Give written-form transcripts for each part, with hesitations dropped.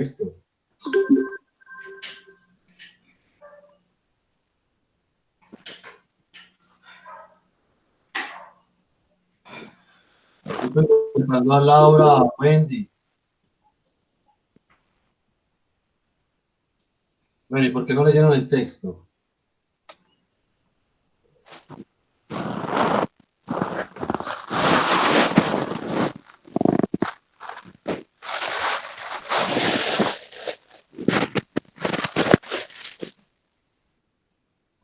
texto. Estoy preguntando a Laura, a Wendy. Bueno, ¿y por qué no leyeron el texto?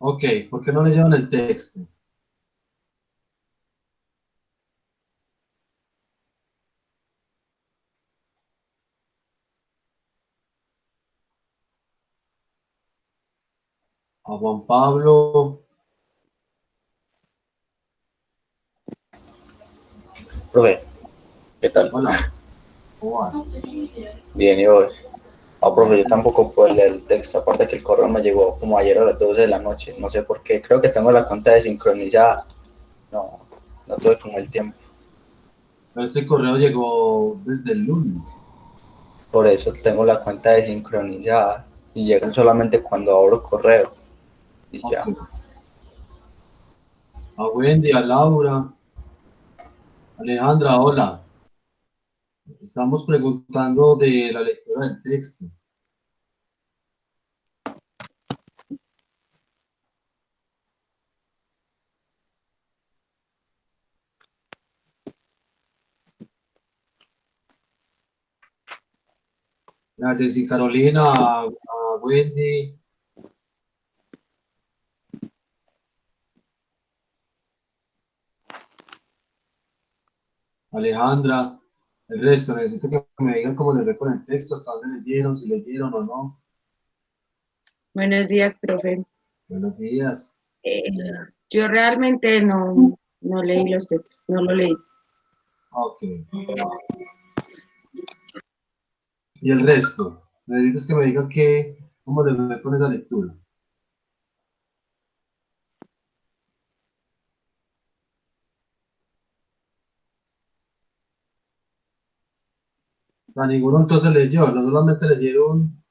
Ok, ¿por qué no leyeron el texto? A Juan Pablo. Profe, ¿qué tal? Hola, ¿cómo vas? Bien, ¿y vos? Profe, yo tampoco puedo leer el texto, aparte que el correo me llegó como ayer a las 12 de la noche, no sé por qué, creo que tengo la cuenta desincronizada, no tuve como el tiempo, Ese correo llegó desde el lunes. por eso tengo la cuenta desincronizada y llegan solamente cuando abro correo y Ok. ya. A Wendy, a Laura, Alejandra, hola. Estamos preguntando de la lectura del texto. A Jessy Carolina, a Wendy, Alejandra, el resto. Necesito que me digan cómo les ve con el texto, hasta dónde leyeron, si leyeron o no. Buenos días, profe. Buenos días. Yo realmente no leí los textos, no lo leí. Ok. Y el resto. Necesito que me digan cómo les ve con esa lectura. A ninguno entonces leyó, no solamente leyeron.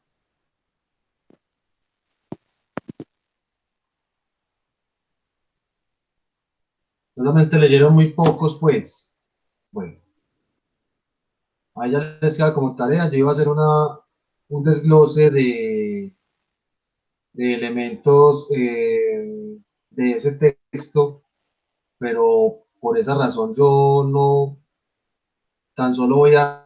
Solamente leyeron muy pocos, pues. Bueno, a ella les queda como tarea. Yo iba a hacer un desglose de elementos de ese texto, pero por esa razón yo no tan solo voy a.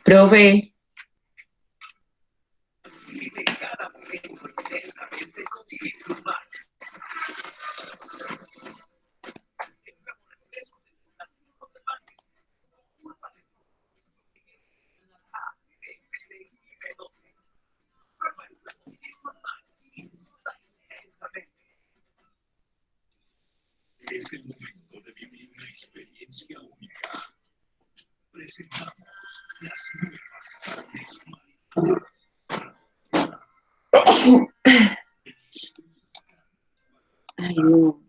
Profe, Es el momento de vivir una experiencia única. Ay, no.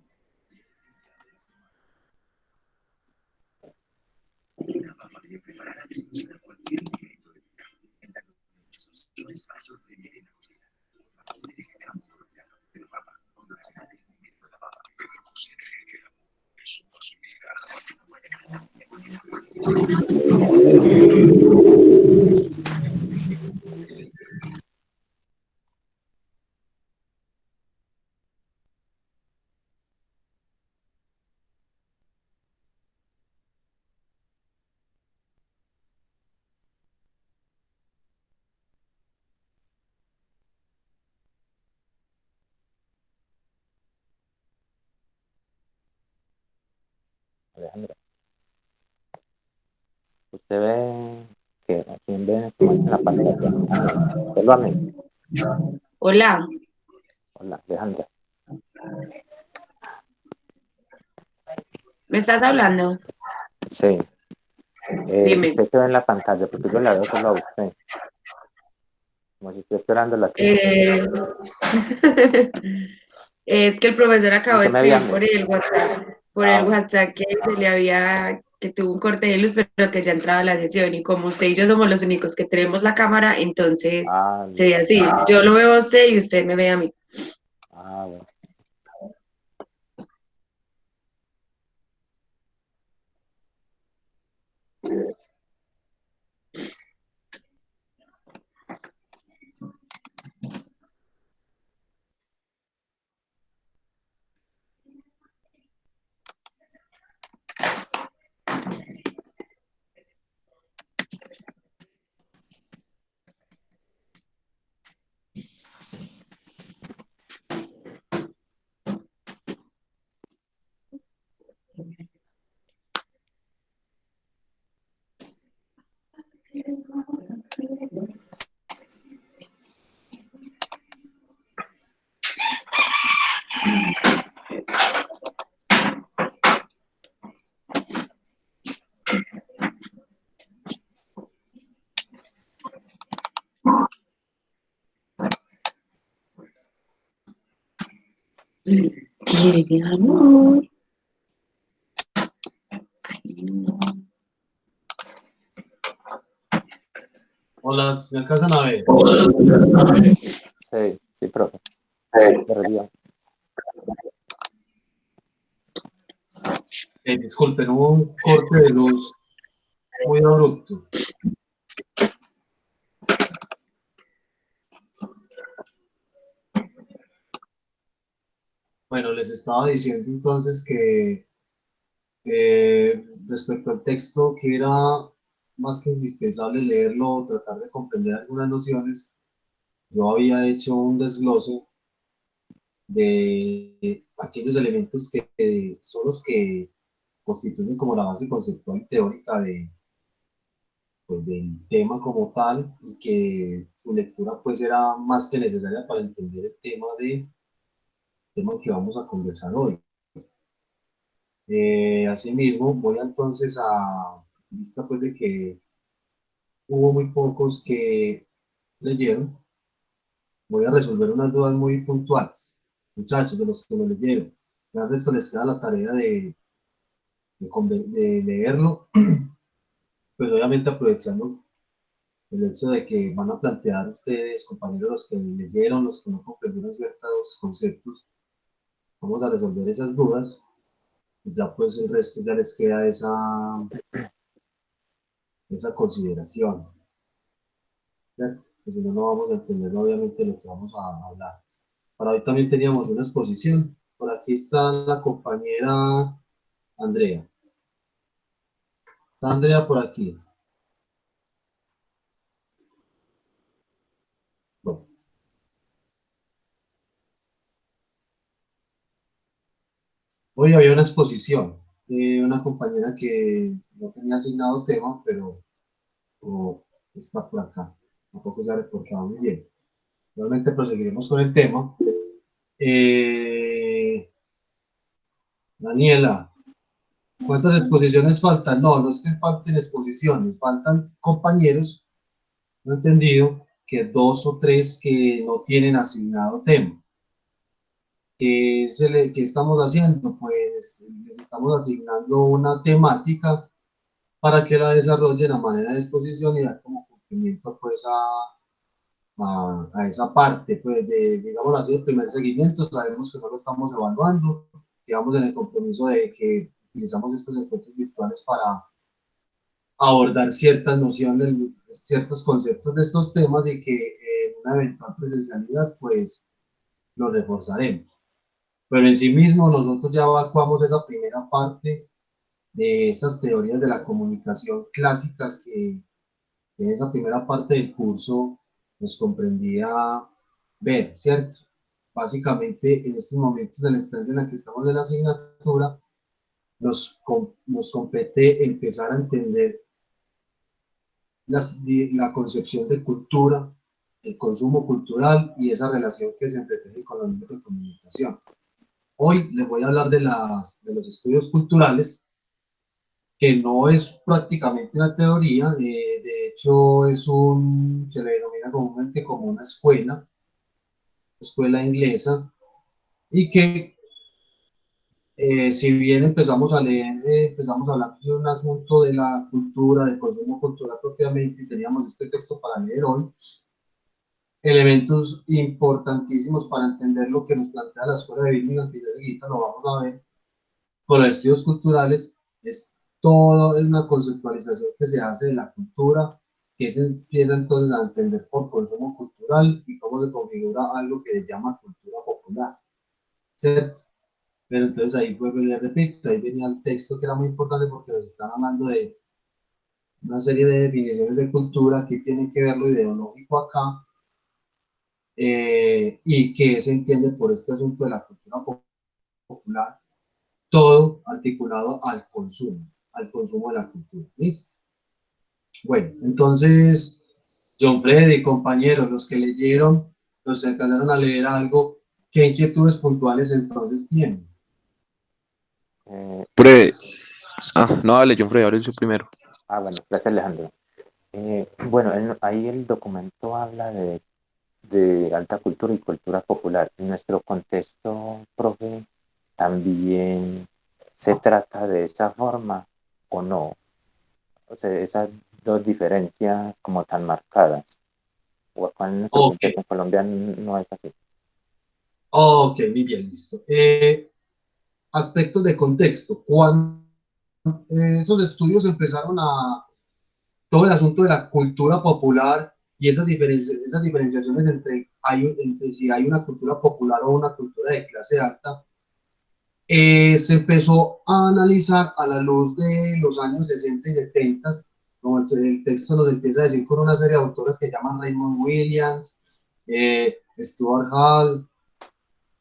Alejandra, usted ve que a quién ve en este momento en la pantalla. A mí, solo a mí. Hola, Hola, Alejandra. ¿me estás hablando? Sí. Dime. Usted se ve en la pantalla porque yo la veo solo a usted. Como si estoy esperando la que Eh, Es que el profesor acabó de usted me ve a escribir mí. por Ah, el bueno. WhatsApp que se le había, que tuvo un corte de luz, pero que ya entraba a la sesión. Y como usted y yo somos los únicos que tenemos la cámara, entonces Ah, se ve así. Yo lo veo a usted y usted me ve a mí. bueno. ¿Quiere mi amor? Hola, ¿me alcanzan a ver? Sí, sí, profe. Perdió. Disculpen, hubo un corte de luz muy abrupto. Bueno, les estaba diciendo entonces que respecto al texto, que era más que indispensable leerlo, tratar de comprender algunas nociones, yo había hecho un desglose de aquellos elementos que son los que constituyen como la base conceptual y teórica pues, del tema como tal, y que su lectura pues era más que necesaria para entender el tema que vamos a conversar hoy. Asimismo, voy entonces a vista pues de que hubo muy pocos que leyeron, voy a resolver unas dudas muy puntuales. Muchachos, de los que no leyeron, ya al resto les queda la tarea de leerlo, pues obviamente aprovechando el hecho de que van a plantear ustedes, compañeros, los que leyeron, los que no comprendieron ciertos conceptos, vamos a resolver esas dudas, y ya pues el resto ya les queda esa consideración, ¿cierto? Pues si no, no vamos a entender obviamente lo que vamos a hablar. Para hoy también teníamos una exposición. Por aquí está la compañera Andrea. Está Andrea por aquí. Bueno, hoy había una exposición de una compañera que no tenía asignado tema, pero está por acá. Tampoco se ha reportado muy bien. Realmente proseguiremos con el tema. Eh, Daniela, ¿Cuántas exposiciones faltan? No, no es que falten exposiciones, faltan compañeros, no he entendido, que 2 o 3 que no tienen asignado tema. ¿Qué estamos haciendo? Pues les estamos asignando una temática para que la desarrollen a manera de exposición y dar como cumplimiento pues a esa parte, pues de, digamos así, el primer seguimiento. Sabemos que no lo estamos evaluando, quedamos en el compromiso de que utilizamos estos encuentros virtuales para abordar ciertas nociones, ciertos conceptos de estos temas y que en una eventual presencialidad pues lo reforzaremos. Pero en sí mismo nosotros ya evacuamos esa primera parte de esas teorías de la comunicación clásicas que en esa primera parte del curso nos comprendía ver, ¿cierto? Básicamente en estos momentos de la instancia en la que estamos en la asignatura, nos compete empezar a entender la concepción de cultura, el consumo cultural y esa relación que se entreteje con los medios de comunicación. Hoy les voy a hablar de los estudios culturales, que no es prácticamente una teoría, de hecho se le denomina comúnmente como una escuela inglesa, y que si bien empezamos a leer, empezamos a hablar de un asunto de la cultura, del consumo cultural propiamente, y teníamos este texto para leer hoy, elementos importantísimos para entender lo que nos plantea la escuela de Birmingham, que ya ahorita lo vamos a ver, con los estudios culturales, es todo, es una conceptualización que se hace de la cultura, que se empieza entonces a entender por consumo cultural y cómo se configura algo que se llama cultura popular, ¿cierto? Pero entonces ahí vuelvo y le repito, ahí venía el texto que era muy importante porque nos están hablando de una serie de definiciones de cultura que tienen que ver lo ideológico acá, y que se entiende por este asunto de la cultura popular, todo articulado al consumo de la cultura. ¿Listo? Bueno, entonces, John Freddy, compañeros, los que leyeron, los que alcanzaron a leer algo, ¿qué inquietudes puntuales entonces tienen? Eh, Pre, no, dale, John Frey, ahora yo primero. bueno, gracias Alejandro. Bueno, ahí el documento habla de alta cultura y cultura popular. En nuestro contexto, profe, también se trata de esa forma o no. O sea, esas dos diferencias como tan marcadas. O acá en nuestro Ok, contexto en Colombia no es así. ok, muy bien, listo. Aspectos de contexto. Cuando esos estudios empezaron todo el asunto de la cultura popular y esas diferenciaciones entre si hay una cultura popular o una cultura de clase alta, se empezó a analizar a la luz de los años 60 y 70, como el texto nos empieza a decir, con una serie de autores que llaman Raymond Williams, Stuart Hall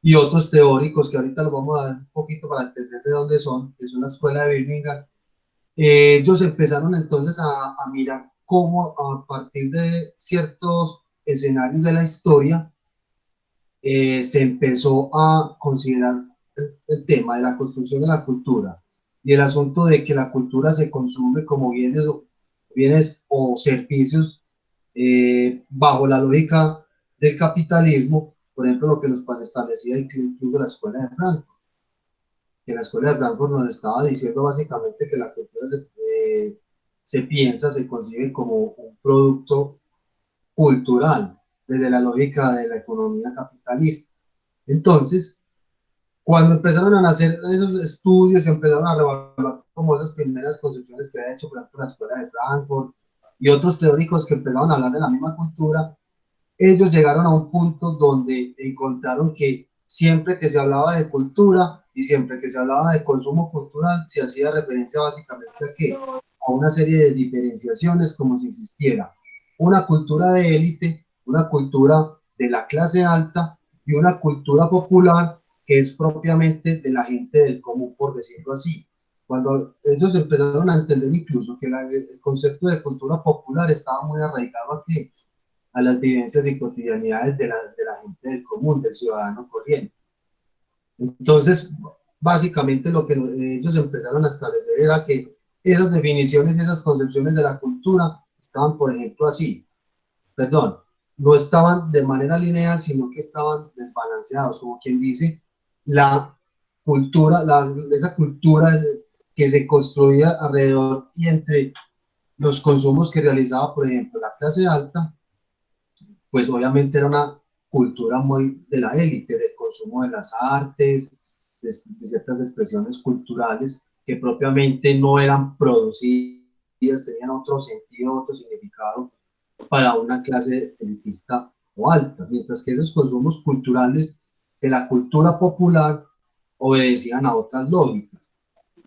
y otros teóricos que ahorita los vamos a dar un poquito para entender de dónde son, que es una escuela de Birmingham. Ellos empezaron entonces a mirar cómo a partir de ciertos escenarios de la historia, se empezó a considerar el tema de la construcción de la cultura y el asunto de que la cultura se consume como bienes o servicios, bajo la lógica del capitalismo, por ejemplo, lo que nos establecía incluso la escuela de Frankfurt, que la escuela de Frankfurt nos estaba diciendo básicamente que la cultura se piensa, se concibe como un producto cultural desde la lógica de la economía capitalista. Entonces, cuando empezaron a nacer esos estudios y empezaron a revaluar como esas primeras concepciones que había hecho, por ejemplo, la escuela de Frankfurt y otros teóricos que empezaron a hablar de la misma cultura, ellos llegaron a un punto donde encontraron que siempre que se hablaba de cultura y siempre que se hablaba de consumo cultural, se hacía referencia básicamente a qué? A una serie de diferenciaciones, como si existiera una cultura de élite, una cultura de la clase alta y una cultura popular que es propiamente de la gente del común, por decirlo así. Cuando ellos empezaron a entender incluso que el concepto de cultura popular estaba muy arraigado aquí, a las vivencias y cotidianidades de la gente del común, del ciudadano corriente. Entonces, básicamente lo que ellos empezaron a establecer era que esas definiciones y esas concepciones de la cultura estaban, por ejemplo, así, perdón, no estaban de manera lineal, sino que estaban desbalanceados, como quien dice, la cultura, esa cultura que se construía alrededor y entre los consumos que realizaba, por ejemplo, la clase alta, pues obviamente era una cultura muy de la élite, del consumo de las artes, de ciertas expresiones culturales que propiamente no eran producidas, tenían otro sentido, otro significado para una clase elitista o alta, mientras que esos consumos culturales de la cultura popular obedecían a otras lógicas.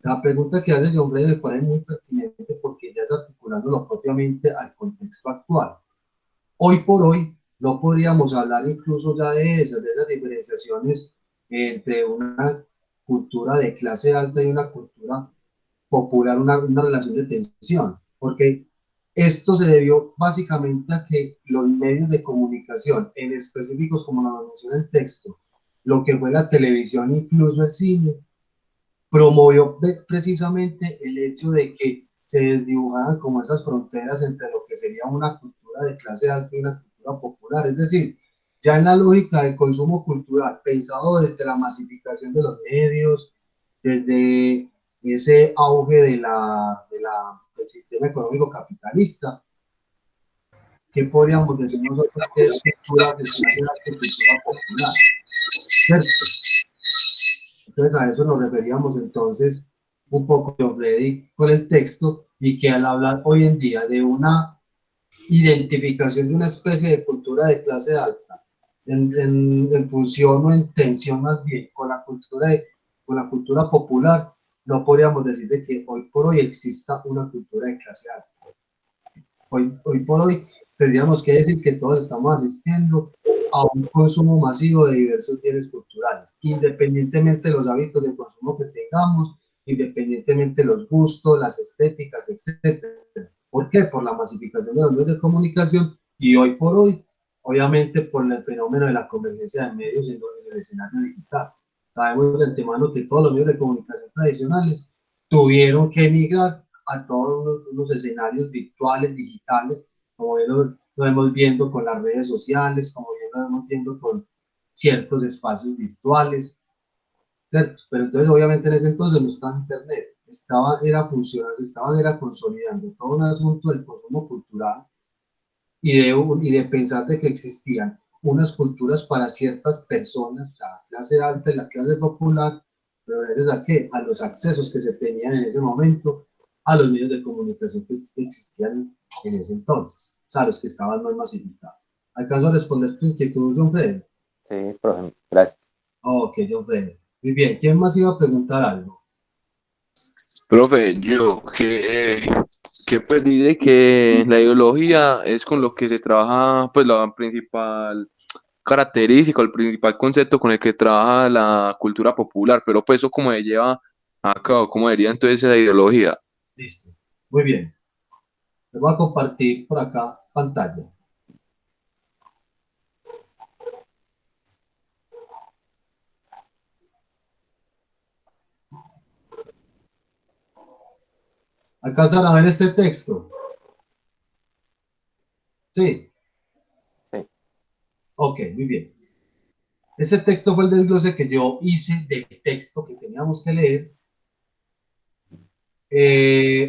La pregunta que hace John Bray me parece muy pertinente porque ya es articulándolo propiamente al contexto actual. Hoy por hoy no podríamos hablar incluso ya de esas diferenciaciones entre una cultura de clase alta y una cultura popular, una relación de tensión, porque esto se debió básicamente a que los medios de comunicación, en específicos como nos menciona el texto, lo que fue la televisión, incluso el cine, promovió precisamente el hecho de que se desdibujaran como esas fronteras entre lo que sería una cultura de clase alta y una cultura popular. Es decir, ya en la lógica del consumo cultural, pensado desde la masificación de los medios, desde ese auge del sistema económico capitalista, ¿qué podríamos decir nosotros que es cultura de clase alta y cultura popular? ¿Cierto? Entonces a eso nos referíamos entonces un poco de Freddy con el texto y que al hablar hoy en día de una identificación de una especie de cultura de clase alta en función o en tensión más bien con la cultura popular, no podríamos decir de que hoy por hoy exista una cultura de clase alta. Hoy por hoy tendríamos que decir que todos estamos asistiendo a un consumo masivo de diversos bienes culturales, independientemente de los hábitos de consumo que tengamos, independientemente de los gustos, las estéticas, etc. ¿Por qué? Por la masificación de los medios de comunicación y hoy por hoy, obviamente por el fenómeno de la convergencia de medios en el escenario digital. Sabemos de antemano que todos los medios de comunicación tradicionales tuvieron que emigrar a todos los escenarios virtuales, digitales, como lo vemos viendo con las redes sociales, como bien lo vemos viendo con ciertos espacios virtuales, ¿cierto? Pero entonces obviamente en ese entonces no estaba internet, era funcionando, era consolidando todo un asunto del consumo cultural y de pensar de que existían unas culturas para ciertas personas, la clase alta y la clase popular, pero gracias a qué? A los accesos que se tenían en ese momento a los medios de comunicación que existían en ese entonces, o sea, los que estaban más masificados. ¿Alcanzo a responder tu inquietud, John Freddy? Sí, profe, gracias. Ok, John Freddy. Muy bien, ¿quién más iba a preguntar algo? Profe, yo que perdí de que la ideología es con lo que se trabaja, pues la principal característica, el principal concepto con el que trabaja la cultura popular, pero pues eso como se lleva a cabo, ¿cómo diría entonces esa ideología? Listo, muy bien. Les voy a compartir por acá pantalla. ¿Alcanzan a ver este texto? Sí. Sí. Ok, muy bien. Ese texto fue el desglose que yo hice del texto que teníamos que leer,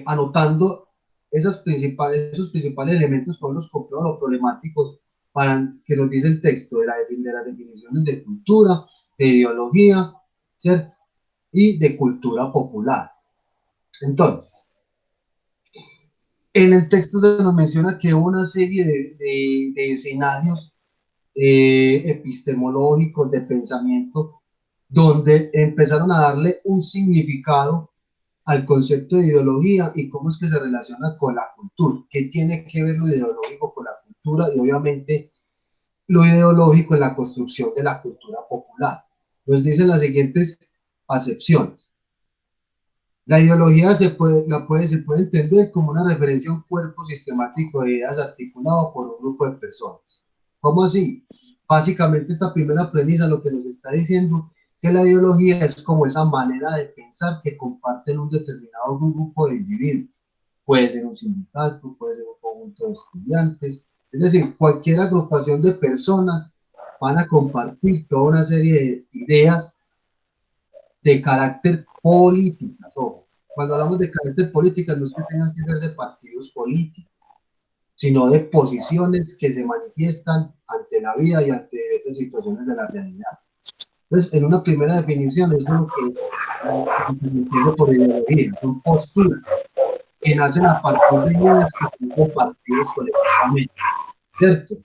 anotando esos principales elementos, todos los comprobados problemáticos para que nos dice el texto de las definiciones de cultura, de ideología, ¿cierto? Y de cultura popular. Entonces, en el texto se nos menciona que una serie de escenarios epistemológicos de pensamiento donde empezaron a darle un significado al concepto de ideología y cómo es que se relaciona con la cultura, qué tiene que ver lo ideológico con la cultura y obviamente lo ideológico en la construcción de la cultura popular. Nos dicen las siguientes acepciones. La ideología se puede entender como una referencia a un cuerpo sistemático de ideas articulado por un grupo de personas. ¿Cómo así? Básicamente esta primera premisa lo que nos está diciendo que la ideología es como esa manera de pensar que comparten un determinado grupo de individuos. Puede ser un sindicato, puede ser un conjunto de estudiantes, es decir, cualquier agrupación de personas van a compartir toda una serie de ideas de carácter políticas. Ojo, cuando hablamos de carácter políticas no es que tengan que ser de partidos políticos, sino de posiciones que se manifiestan ante la vida y ante diversas situaciones de la realidad. Entonces, en una primera definición, eso es lo que se entiende por ideología, son posturas que nacen a partir de ideas que son compartidas colectivamente, ¿cierto?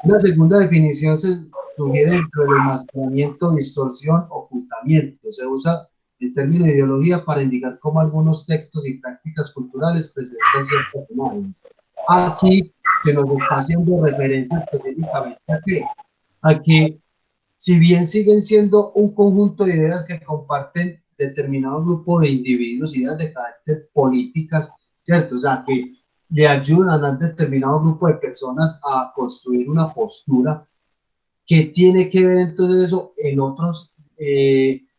Una segunda definición se sugiere dentro del enmascaramiento, distorsión, ocultamiento. Se usa el término ideología para indicar cómo algunos textos y prácticas culturales presentan ciertas imágenes. Aquí se nos está haciendo referencia específicamente a que si bien siguen siendo un conjunto de ideas que comparten determinado grupo de individuos, ideas de carácter políticas, ¿cierto? O sea, que le ayudan a un determinado grupo de personas a construir una postura que tiene que ver entonces eso en otros,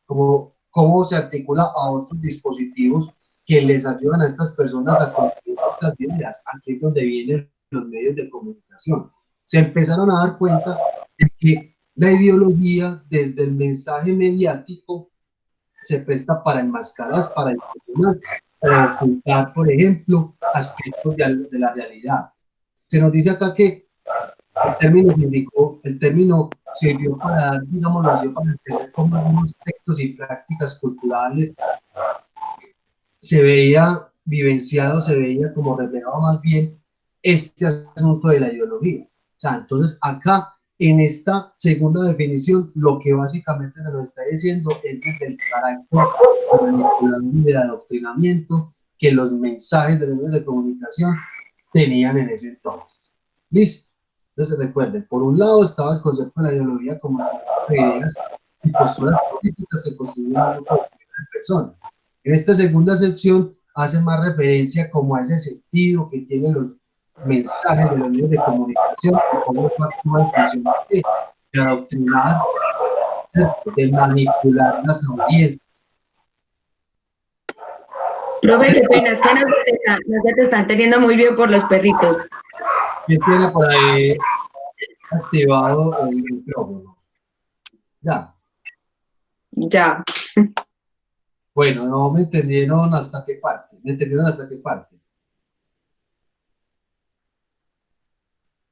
como cómo se articula a otros dispositivos que les ayudan a estas personas a construir estas ideas. Aquí es donde vienen los medios de comunicación. Se empezaron a dar cuenta de que la ideología desde el mensaje mediático se presta para enmascarar, para distorsionar o ocultar, por ejemplo, aspectos de la realidad. Se nos dice acá que el término indicó, el término sirvió para, digámoslo así, para entender cómo algunos textos y prácticas culturales se veía vivenciado, se veía como reflejado más bien este asunto de la ideología. O sea, entonces acá, en esta segunda definición, lo que básicamente se nos está diciendo es desde el carácter manipulador y de adoctrinamiento que los mensajes de los medios de comunicación tenían en ese entonces. ¿Listo? Entonces recuerden, por un lado estaba el concepto de la ideología como una de ideas y posturas políticas que construyen un grupo de personas. En esta segunda sección hace más referencia como a ese sentido que tienen los mensajes de los medios de comunicación y cómo actúa en función de adoctrinar, de manipular las audiencias. Profe, qué pena, es que no se te están teniendo muy bien por los perritos. ¿Quién tiene por ahí activado el micrófono? Ya. Ya. Bueno, no me entendieron hasta qué parte. ¿Me entendieron hasta qué parte?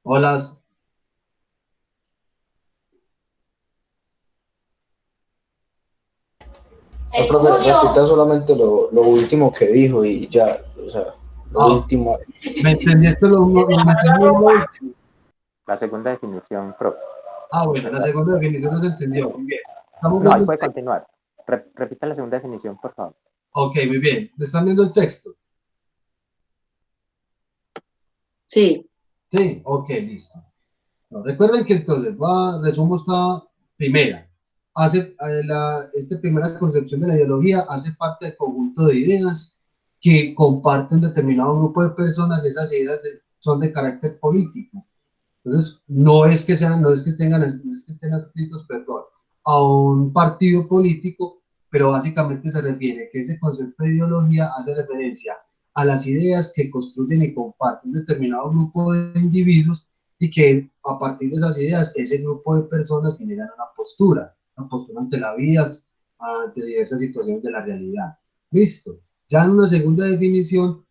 Hola. No, profe, repita solamente lo último que dijo y ya, o sea, lo último. ¿Me entendiste me entendí lo último? La segunda definición, profe. Bueno, la segunda definición no se entendió. Muy bien. Estamos No, ahí viendo puede continuar. Repita la segunda definición, por favor. Ok, muy bien. ¿Están viendo el texto? Sí. Sí, ok, listo. No, recuerden que entonces, resumo esta primera. Esta primera concepción de la ideología hace parte del conjunto de ideas que comparten determinado grupo de personas. Esas ideas son de carácter político. Entonces, no es que estén adscritos, perdón, a un partido político, pero básicamente se refiere que ese concepto de ideología hace referencia a las ideas que construyen y comparten un determinado grupo de individuos y que a partir de esas ideas ese grupo de personas generan una postura ante la vida, ante diversas situaciones de la realidad. Listo. Ya en una segunda definición,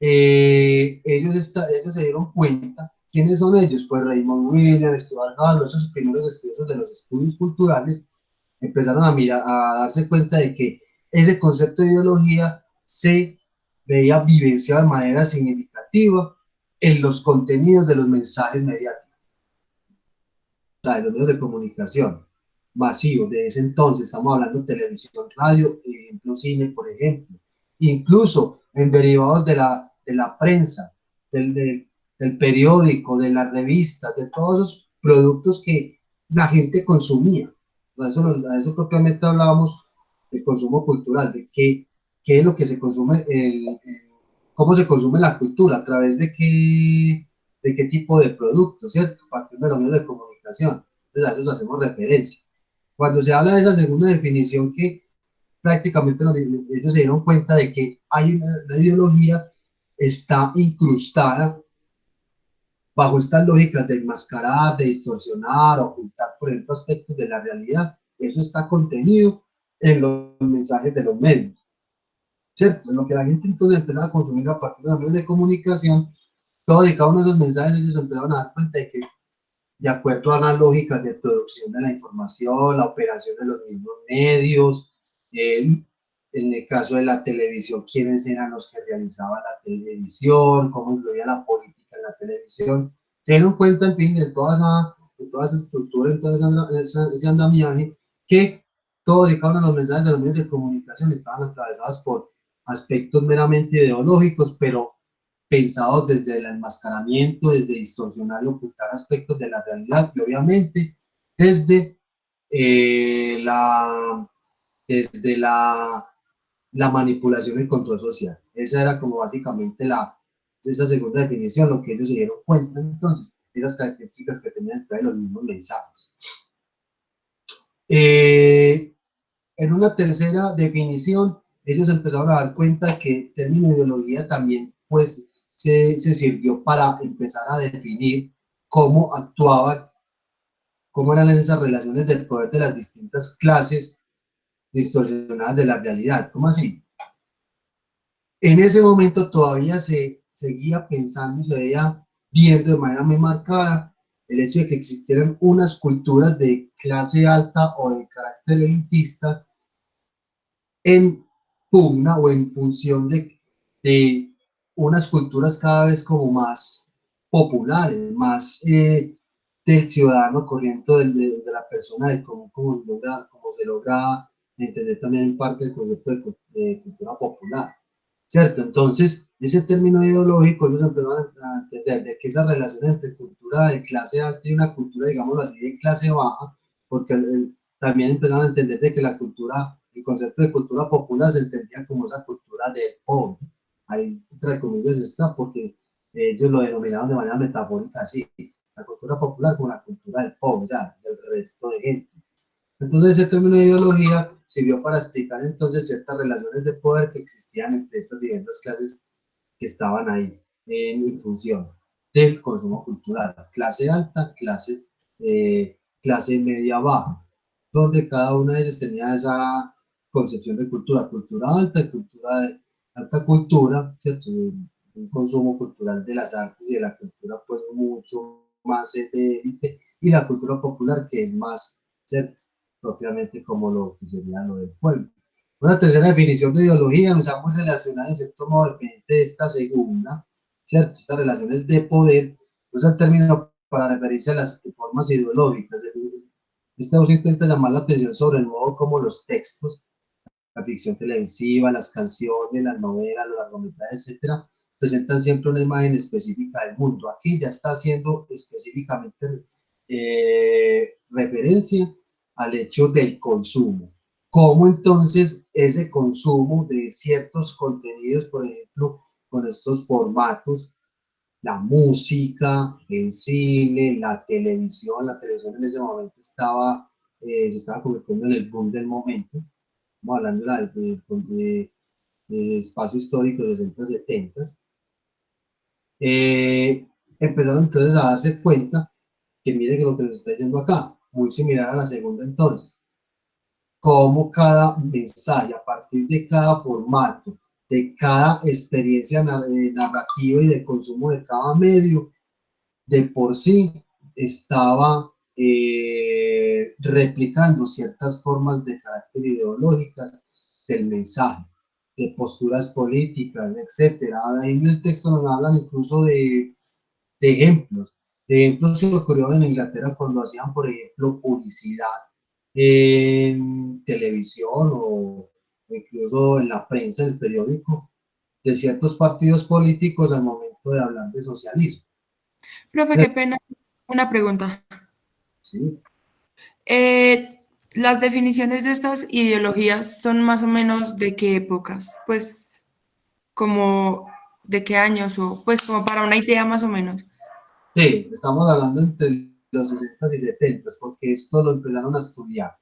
ellos se dieron cuenta. ¿Quiénes son ellos? Pues Raymond Williams, Stuart Hall, esos primeros estudiosos de los estudios culturales, empezaron a darse cuenta de que ese concepto de ideología se veía vivenciado de manera significativa en los contenidos de los mensajes mediáticos, o sea, de los medios de comunicación masivos de ese entonces. Estamos hablando de televisión, radio, ejemplo, cine, por ejemplo, incluso en derivados de la prensa, del periódico, de las revistas, de todos los productos que la gente consumía. A eso propiamente hablábamos del consumo cultural, de qué es lo que se consume, cómo se consume la cultura, a través de qué tipo de producto, ¿cierto? Partiendo de los medios de comunicación. Entonces a ellos hacemos referencia. Cuando se habla de esa segunda definición que prácticamente ellos se dieron cuenta de que hay una ideología está incrustada bajo estas lógicas de enmascarar, de distorsionar, ocultar, por ejemplo, aspectos de la realidad. Eso está contenido en los mensajes de los medios, ¿cierto? En lo que la gente entonces empezaba a consumir a partir de los medios de comunicación, todo y cada uno de esos mensajes ellos empezaron a dar cuenta de que, de acuerdo a las lógicas de producción de la información, la operación de los mismos medios, en el caso de la televisión, quiénes eran los que realizaban la televisión, cómo influía la política en la televisión, se dieron cuenta, en fin, de toda esa estructura, de todo ese andamiaje, que todos y cada uno de los mensajes de los medios de comunicación estaban atravesados por aspectos meramente ideológicos, pero pensados desde el enmascaramiento, desde distorsionar y ocultar aspectos de la realidad, y obviamente desde, desde la manipulación y control social. Esa era como básicamente esa segunda definición, lo que ellos se dieron cuenta entonces, esas características que tenían entre los mismos mensajes. En una tercera definición, ellos empezaron a dar cuenta que el término ideología también pues, se sirvió para empezar a definir cómo actuaban, cómo eran esas relaciones del poder de las distintas clases distorsionadas de la realidad. ¿Cómo así? En ese momento todavía se seguía pensando y se veía viendo de manera muy marcada el hecho de que existieran unas culturas de clase alta o de carácter elitista en pugna o en función de unas culturas cada vez como más populares, más del ciudadano corriente, de la persona, de cómo se logra entender también en parte el concepto de cultura popular, ¿cierto? Entonces, ese término ideológico, ellos empezaron a entender de que esa relación entre cultura de clase alta y una cultura, digámoslo así, de clase baja, porque también empezaron a entender de que la cultura, el concepto de cultura popular se entendía como esa cultura del pobre. Ahí, entre comillas, está, porque ellos lo denominaron de manera metafórica así, la cultura popular como la cultura del pobre, o sea, del resto de gente. Entonces, ese término de ideología sirvió para explicar entonces ciertas relaciones de poder que existían entre estas diversas clases que estaban ahí en función del consumo cultural, clase alta, clase media baja, donde cada una de ellas tenía esa concepción de cultura, cultura alta, cultura de alta cultura, ¿cierto? Un consumo cultural de las artes y de la cultura pues mucho más de élite, y la cultura popular que es más, ¿cierto? Propiamente como lo que sería lo del pueblo. Una tercera definición de ideología nos ha muy relacionada en cierto modo dependiente de esta segunda, ¿cierto? Estas relaciones de poder, usa el término para referirse a las formas ideológicas. Este uso intenta llamar la atención sobre el modo como los textos, la ficción televisiva, las canciones, las novelas, los largometrajes, etcétera, presentan siempre una imagen específica del mundo. Aquí ya está haciendo específicamente referencia al hecho del consumo. ¿Cómo entonces ese consumo de ciertos contenidos, por ejemplo, con estos formatos, la música, el cine, la televisión en ese momento se estaba convirtiendo en el boom del momento, estamos hablando de espacio histórico de 60, 70, empezaron entonces a darse cuenta que mire que lo que nos está diciendo acá, muy similar a la segunda entonces, cómo cada mensaje, a partir de cada formato, de cada experiencia narrativa y de consumo de cada medio, de por sí estaba replicando ciertas formas de carácter ideológicas del mensaje, de posturas políticas, etcétera. Ahí en el texto nos hablan incluso de ejemplos que ocurrieron en Inglaterra cuando hacían, por ejemplo, publicidad en televisión o incluso en la prensa, en el periódico, de ciertos partidos políticos al momento de hablar de socialismo. Profe, qué pena. Una pregunta. Sí. Las definiciones de estas ideologías son más o menos de qué épocas, pues como de qué años o pues como para una idea más o menos. Sí, estamos hablando entre los 60 y 70, porque esto lo empezaron a estudiar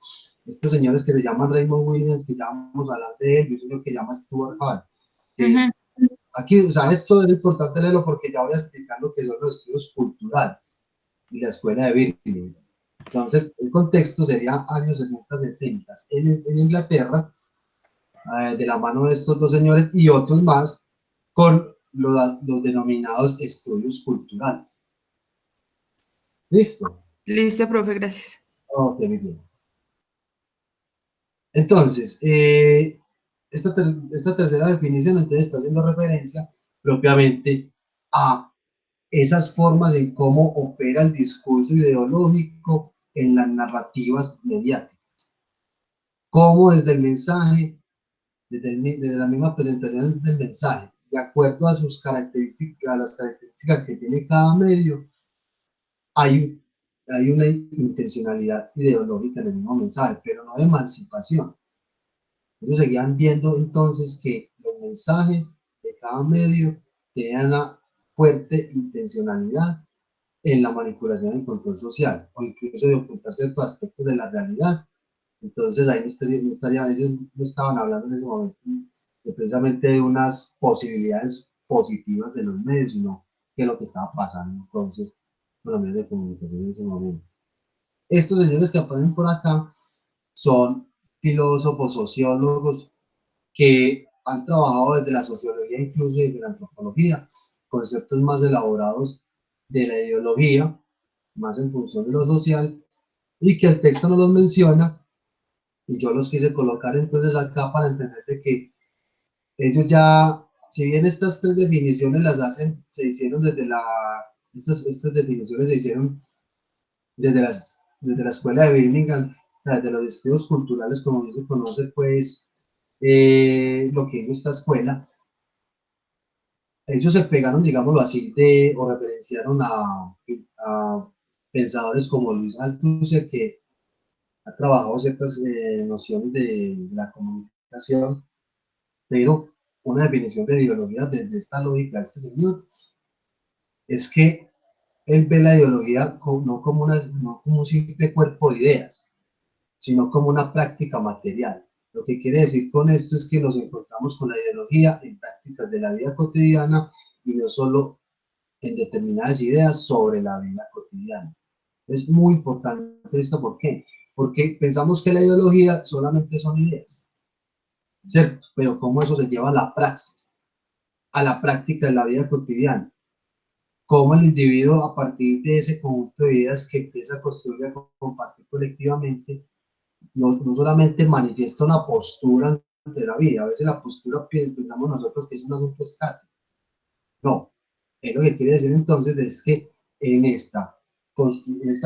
estos señores que se llaman Raymond Williams, que ya vamos a hablar de él, y un señor que se llama Stuart Hall. Aquí, o sea, esto es importante leerlo porque ya voy a explicar lo que son los estudios culturales y la escuela de Birmingham. Entonces, el contexto sería años 60-70 en Inglaterra, de la mano de estos dos señores y otros más, con los denominados estudios culturales. ¿Listo? Listo, profe, gracias. Ok, muy bien. Entonces, esta tercera definición entonces está haciendo referencia propiamente a esas formas en cómo opera el discurso ideológico en las narrativas mediáticas. Cómo desde el mensaje, desde la misma presentación del mensaje, de acuerdo a sus características, a las características que tiene cada medio, hay una intencionalidad ideológica en el mismo mensaje, pero no de emancipación. Ellos seguían viendo entonces que los mensajes de cada medio tenían una fuerte intencionalidad en la manipulación del control social, o incluso de ocultar ciertos aspectos de la realidad. Entonces ahí ellos no estaban hablando en ese momento precisamente de unas posibilidades positivas de los medios, sino que lo que estaba pasando entonces con los medios de comunicación en ese momento. Estos señores que aparecen por acá son filósofos, sociólogos que han trabajado desde la sociología, incluso desde la antropología, conceptos más elaborados de la ideología, más en función de lo social, y que el texto no los menciona, y yo los quise colocar entonces acá para entender de que ellos ya, si bien estas tres definiciones se hicieron estas definiciones se hicieron desde la escuela de Birmingham, desde los estudios culturales, como se conoce, pues, lo que es esta escuela, ellos se pegaron, digámoslo así, o referenciaron a pensadores como Luis Althusser, que ha trabajado ciertas nociones de la comunicación, pero una definición de ideología desde esta lógica de este señor es que él ve la ideología no como un simple cuerpo de ideas, sino como una práctica material. Lo que quiere decir con esto es que nos encontramos con la ideología en prácticas de la vida cotidiana y no solo en determinadas ideas sobre la vida cotidiana. Es muy importante esto, ¿por qué? Porque pensamos que la ideología solamente son ideas, ¿cierto? Pero cómo eso se lleva a la praxis, a la práctica de la vida cotidiana. Cómo el individuo, a partir de ese conjunto de ideas que empieza a construir y a compartir colectivamente, no solamente manifiesta una postura ante la vida, a veces la postura pensamos nosotros que es un asunto estático. No, lo que quiere decir entonces es que en esta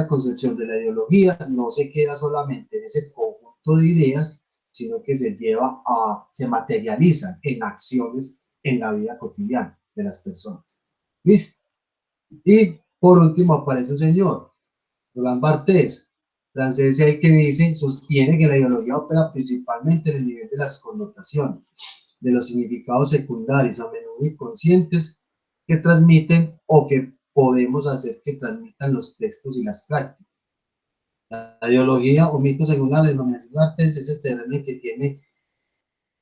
concepción de la ideología no se queda solamente en ese conjunto de ideas, sino que se materializa en acciones en la vida cotidiana de las personas. ¿Listo? Y por último aparece un señor, Roland Barthes, francés, que sostiene que la ideología opera principalmente en el nivel de las connotaciones, de los significados secundarios, a menudo inconscientes, que transmiten o que podemos hacer que transmitan los textos y las prácticas. La ideología o mito, según la denominación de Barthes, es el terreno en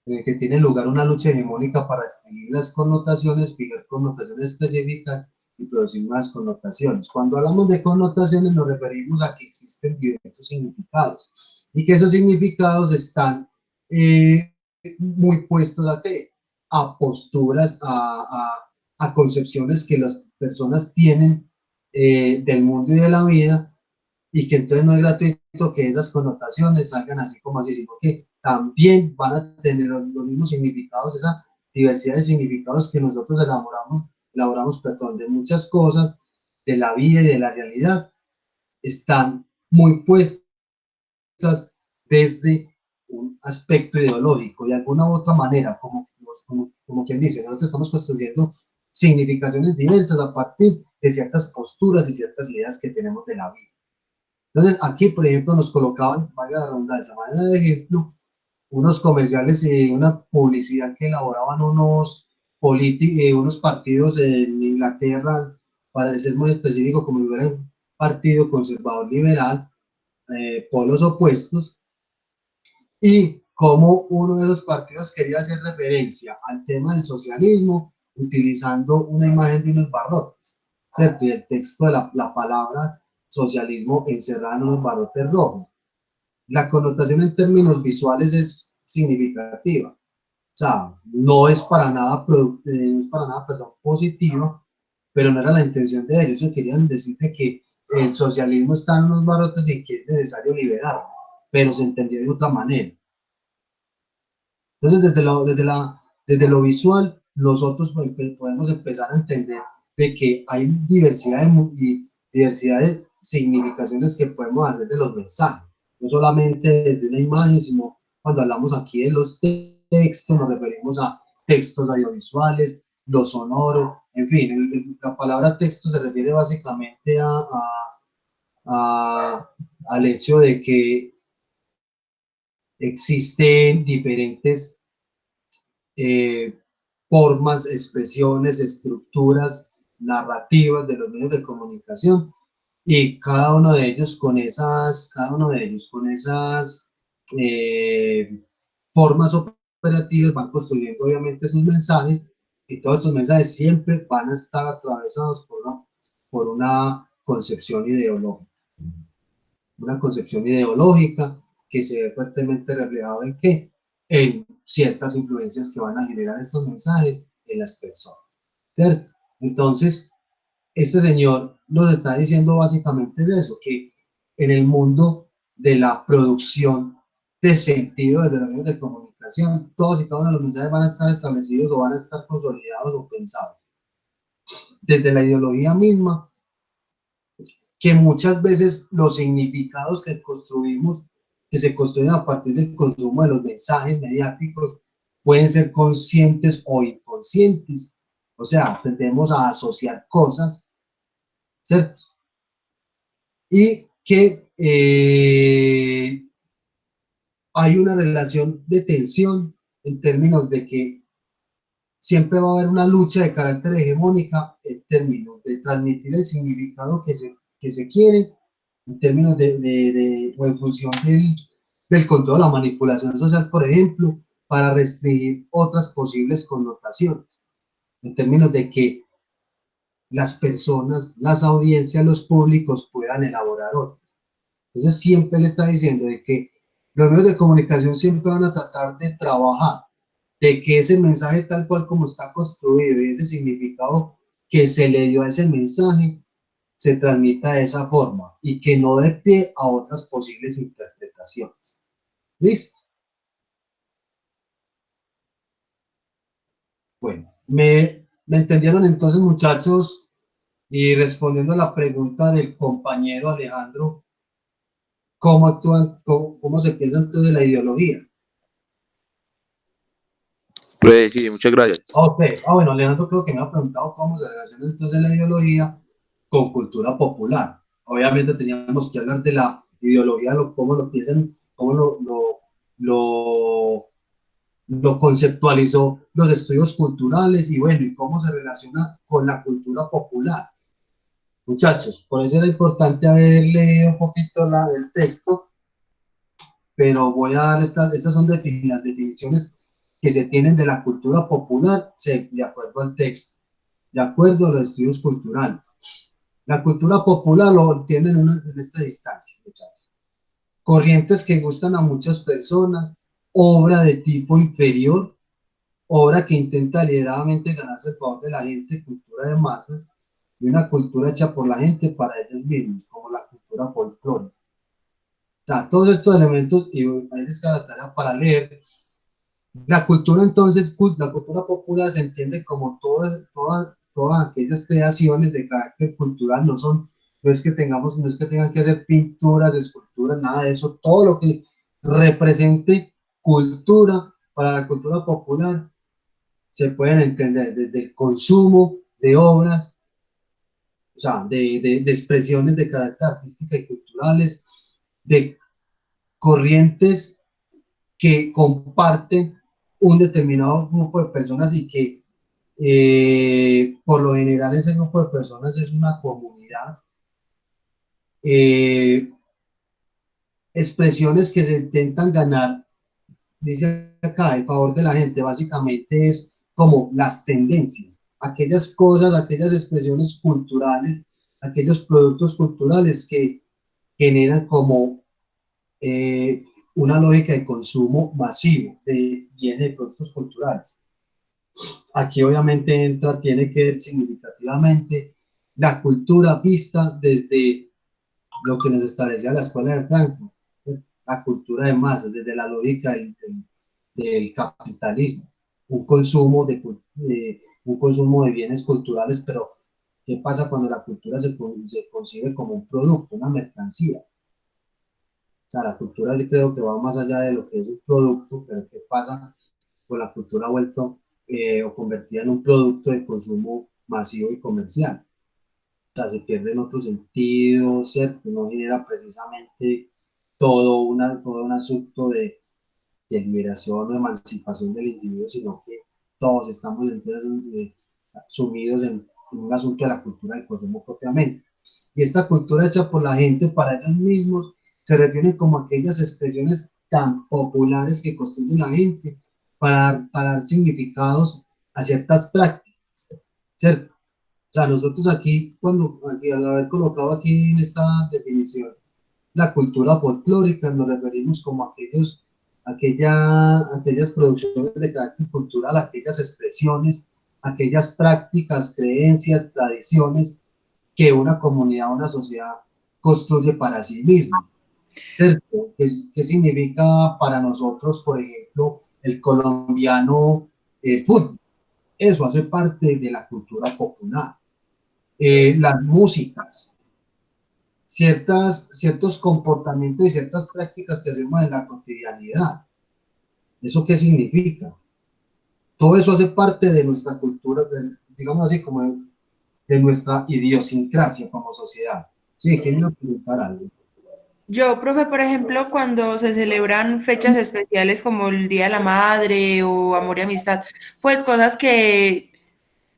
el que tiene lugar una lucha hegemónica para distinguir las connotaciones, fijar connotaciones específicas y producir nuevas connotaciones. Cuando hablamos de connotaciones nos referimos a que existen diversos significados y que esos significados están muy puestos a posturas, a concepciones que las personas tienen del mundo y de la vida, y que entonces no es gratuito que esas connotaciones salgan así como así, sino que también van a tener los mismos significados, esa diversidad de significados que nosotros elaboramos de muchas cosas de la vida y de la realidad, están muy puestas desde un aspecto ideológico, de alguna u otra manera, como quien dice, nosotros estamos construyendo significaciones diversas a partir de ciertas posturas y ciertas ideas que tenemos de la vida. Entonces, aquí, por ejemplo, nos colocaban, valga la redundancia, de manera de ejemplo, unos comerciales y una publicidad que elaboraban unos partidos en Inglaterra, para ser muy específico, como el partido conservador liberal, polos opuestos, y cómo uno de esos partidos quería hacer referencia al tema del socialismo utilizando una imagen de unos barrotes, ¿cierto? Y el texto de la palabra socialismo encerrada en unos barrotes rojos. La connotación en términos visuales es significativa. O sea, no es para nada, positivo, pero no era la intención de ellos. Ellos querían decirte que el socialismo está en unos barrotes y que es necesario liberarlo, pero se entendió de otra manera. Entonces, desde lo visual, nosotros podemos empezar a entender de que hay diversidad de significaciones que podemos hacer de los mensajes, no solamente desde una imagen, sino cuando hablamos aquí de los textos, nos referimos a textos audiovisuales, los sonoros, en fin, la palabra texto se refiere básicamente al hecho de que existen diferentes formas, expresiones, estructuras narrativas de los medios de comunicación, y cada uno de ellos con esas formas operativas van construyendo obviamente sus mensajes, y todos esos mensajes siempre van a estar atravesados por una concepción ideológica. Una concepción ideológica que se ve fuertemente reflejado en qué, en ciertas influencias que van a generar estos mensajes en las personas, ¿cierto? Entonces, este señor nos está diciendo básicamente eso, que en el mundo de la producción de sentido de los medios de comunicación, todos y cada uno de los mensajes van a estar establecidos o van a estar consolidados o pensados desde la ideología misma, que muchas veces los significados que construimos, que se construyen a partir del consumo de los mensajes mediáticos, pueden ser conscientes o inconscientes. O sea, tendemos a asociar cosas, ¿cierto? Y que hay una relación de tensión en términos de que siempre va a haber una lucha de carácter hegemónica en términos de transmitir el significado que se quiere, en términos o en función del control, la manipulación social, por ejemplo, para restringir otras posibles connotaciones, en términos de que las personas, las audiencias, los públicos puedan elaborar otras. Entonces siempre le está diciendo de que los medios de comunicación siempre van a tratar de trabajar, de que ese mensaje tal cual como está construido y ese significado que se le dio a ese mensaje se transmita de esa forma y que no dé pie a otras posibles interpretaciones. ¿Listo? Bueno, me entendieron entonces, muchachos, y respondiendo a la pregunta del compañero Alejandro, ¿cómo actúan, cómo se piensa entonces la ideología? Pues sí, muchas gracias. Ok, bueno, Alejandro creo que me ha preguntado cómo se relaciona entonces la ideología con cultura popular. Obviamente teníamos que hablar de la ideología, cómo lo piensan, cómo lo conceptualizó los estudios culturales y bueno, y cómo se relaciona con la cultura popular. Muchachos, por eso era importante haber leído un poquito el texto, pero voy a dar estas son las definiciones que se tienen de la cultura popular de acuerdo al texto, de acuerdo a los estudios culturales. La cultura popular lo obtienen en esta distancia, muchachos. Corrientes que gustan a muchas personas, obra de tipo inferior, obra que intenta deliberadamente ganarse el favor de la gente, cultura de masas, y una cultura hecha por la gente para ellos mismos, como la cultura folclórica. O sea, todos estos elementos, y ahí les queda la tarea para leer. La cultura, entonces, la cultura popular se entiende como todas aquellas creaciones de carácter cultural, no es que tengan que hacer pinturas, esculturas, nada de eso, todo lo que represente cultura para la cultura popular se pueden entender desde el consumo de obras, o sea, de expresiones de carácter artística y culturales, de corrientes que comparten un determinado grupo de personas y que por lo general ese grupo de personas es una comunidad, expresiones que se intentan ganar, dice acá, en favor de la gente, básicamente es como las tendencias, aquellas cosas, aquellas expresiones culturales, aquellos productos culturales que generan como eh, una lógica de consumo masivo de bienes y productos culturales. Aquí obviamente entra, tiene que ver significativamente la cultura vista desde lo que nos establecía la escuela de Franco, la cultura de masas, desde la lógica del capitalismo, un consumo de bienes culturales, pero ¿qué pasa cuando la cultura se concibe como un producto, una mercancía? O sea, la cultura yo creo que va más allá de lo que es un producto, pero ¿qué pasa con la cultura vuelto o convertida en un producto de consumo masivo y comercial? O sea, se pierden otros sentidos, ¿cierto? No genera precisamente todo un asunto de liberación o emancipación del individuo, sino que todos estamos entonces sumidos en un asunto de la cultura del consumo propiamente. Y esta cultura hecha por la gente para ellos mismos se refiere como aquellas expresiones tan populares que construye la gente para dar significados a ciertas prácticas, ¿cierto? O sea, nosotros aquí, al haber colocado aquí en esta definición, la cultura folclórica, nos referimos como a aquellas producciones de carácter cultural, aquellas expresiones, aquellas prácticas, creencias, tradiciones que una comunidad, una sociedad construye para sí misma. ¿Cierto? ¿Qué significa para nosotros, por ejemplo, el colombiano fútbol? Eso hace parte de la cultura popular. Las músicas, ciertos comportamientos y ciertas prácticas que hacemos en la cotidianidad. ¿Eso qué significa? Todo eso hace parte de nuestra cultura, digamos así, como de nuestra idiosincrasia como sociedad. Sí, ¿quieren preguntar algo? Yo, profe, por ejemplo, cuando se celebran fechas especiales como el Día de la Madre o Amor y Amistad, pues cosas que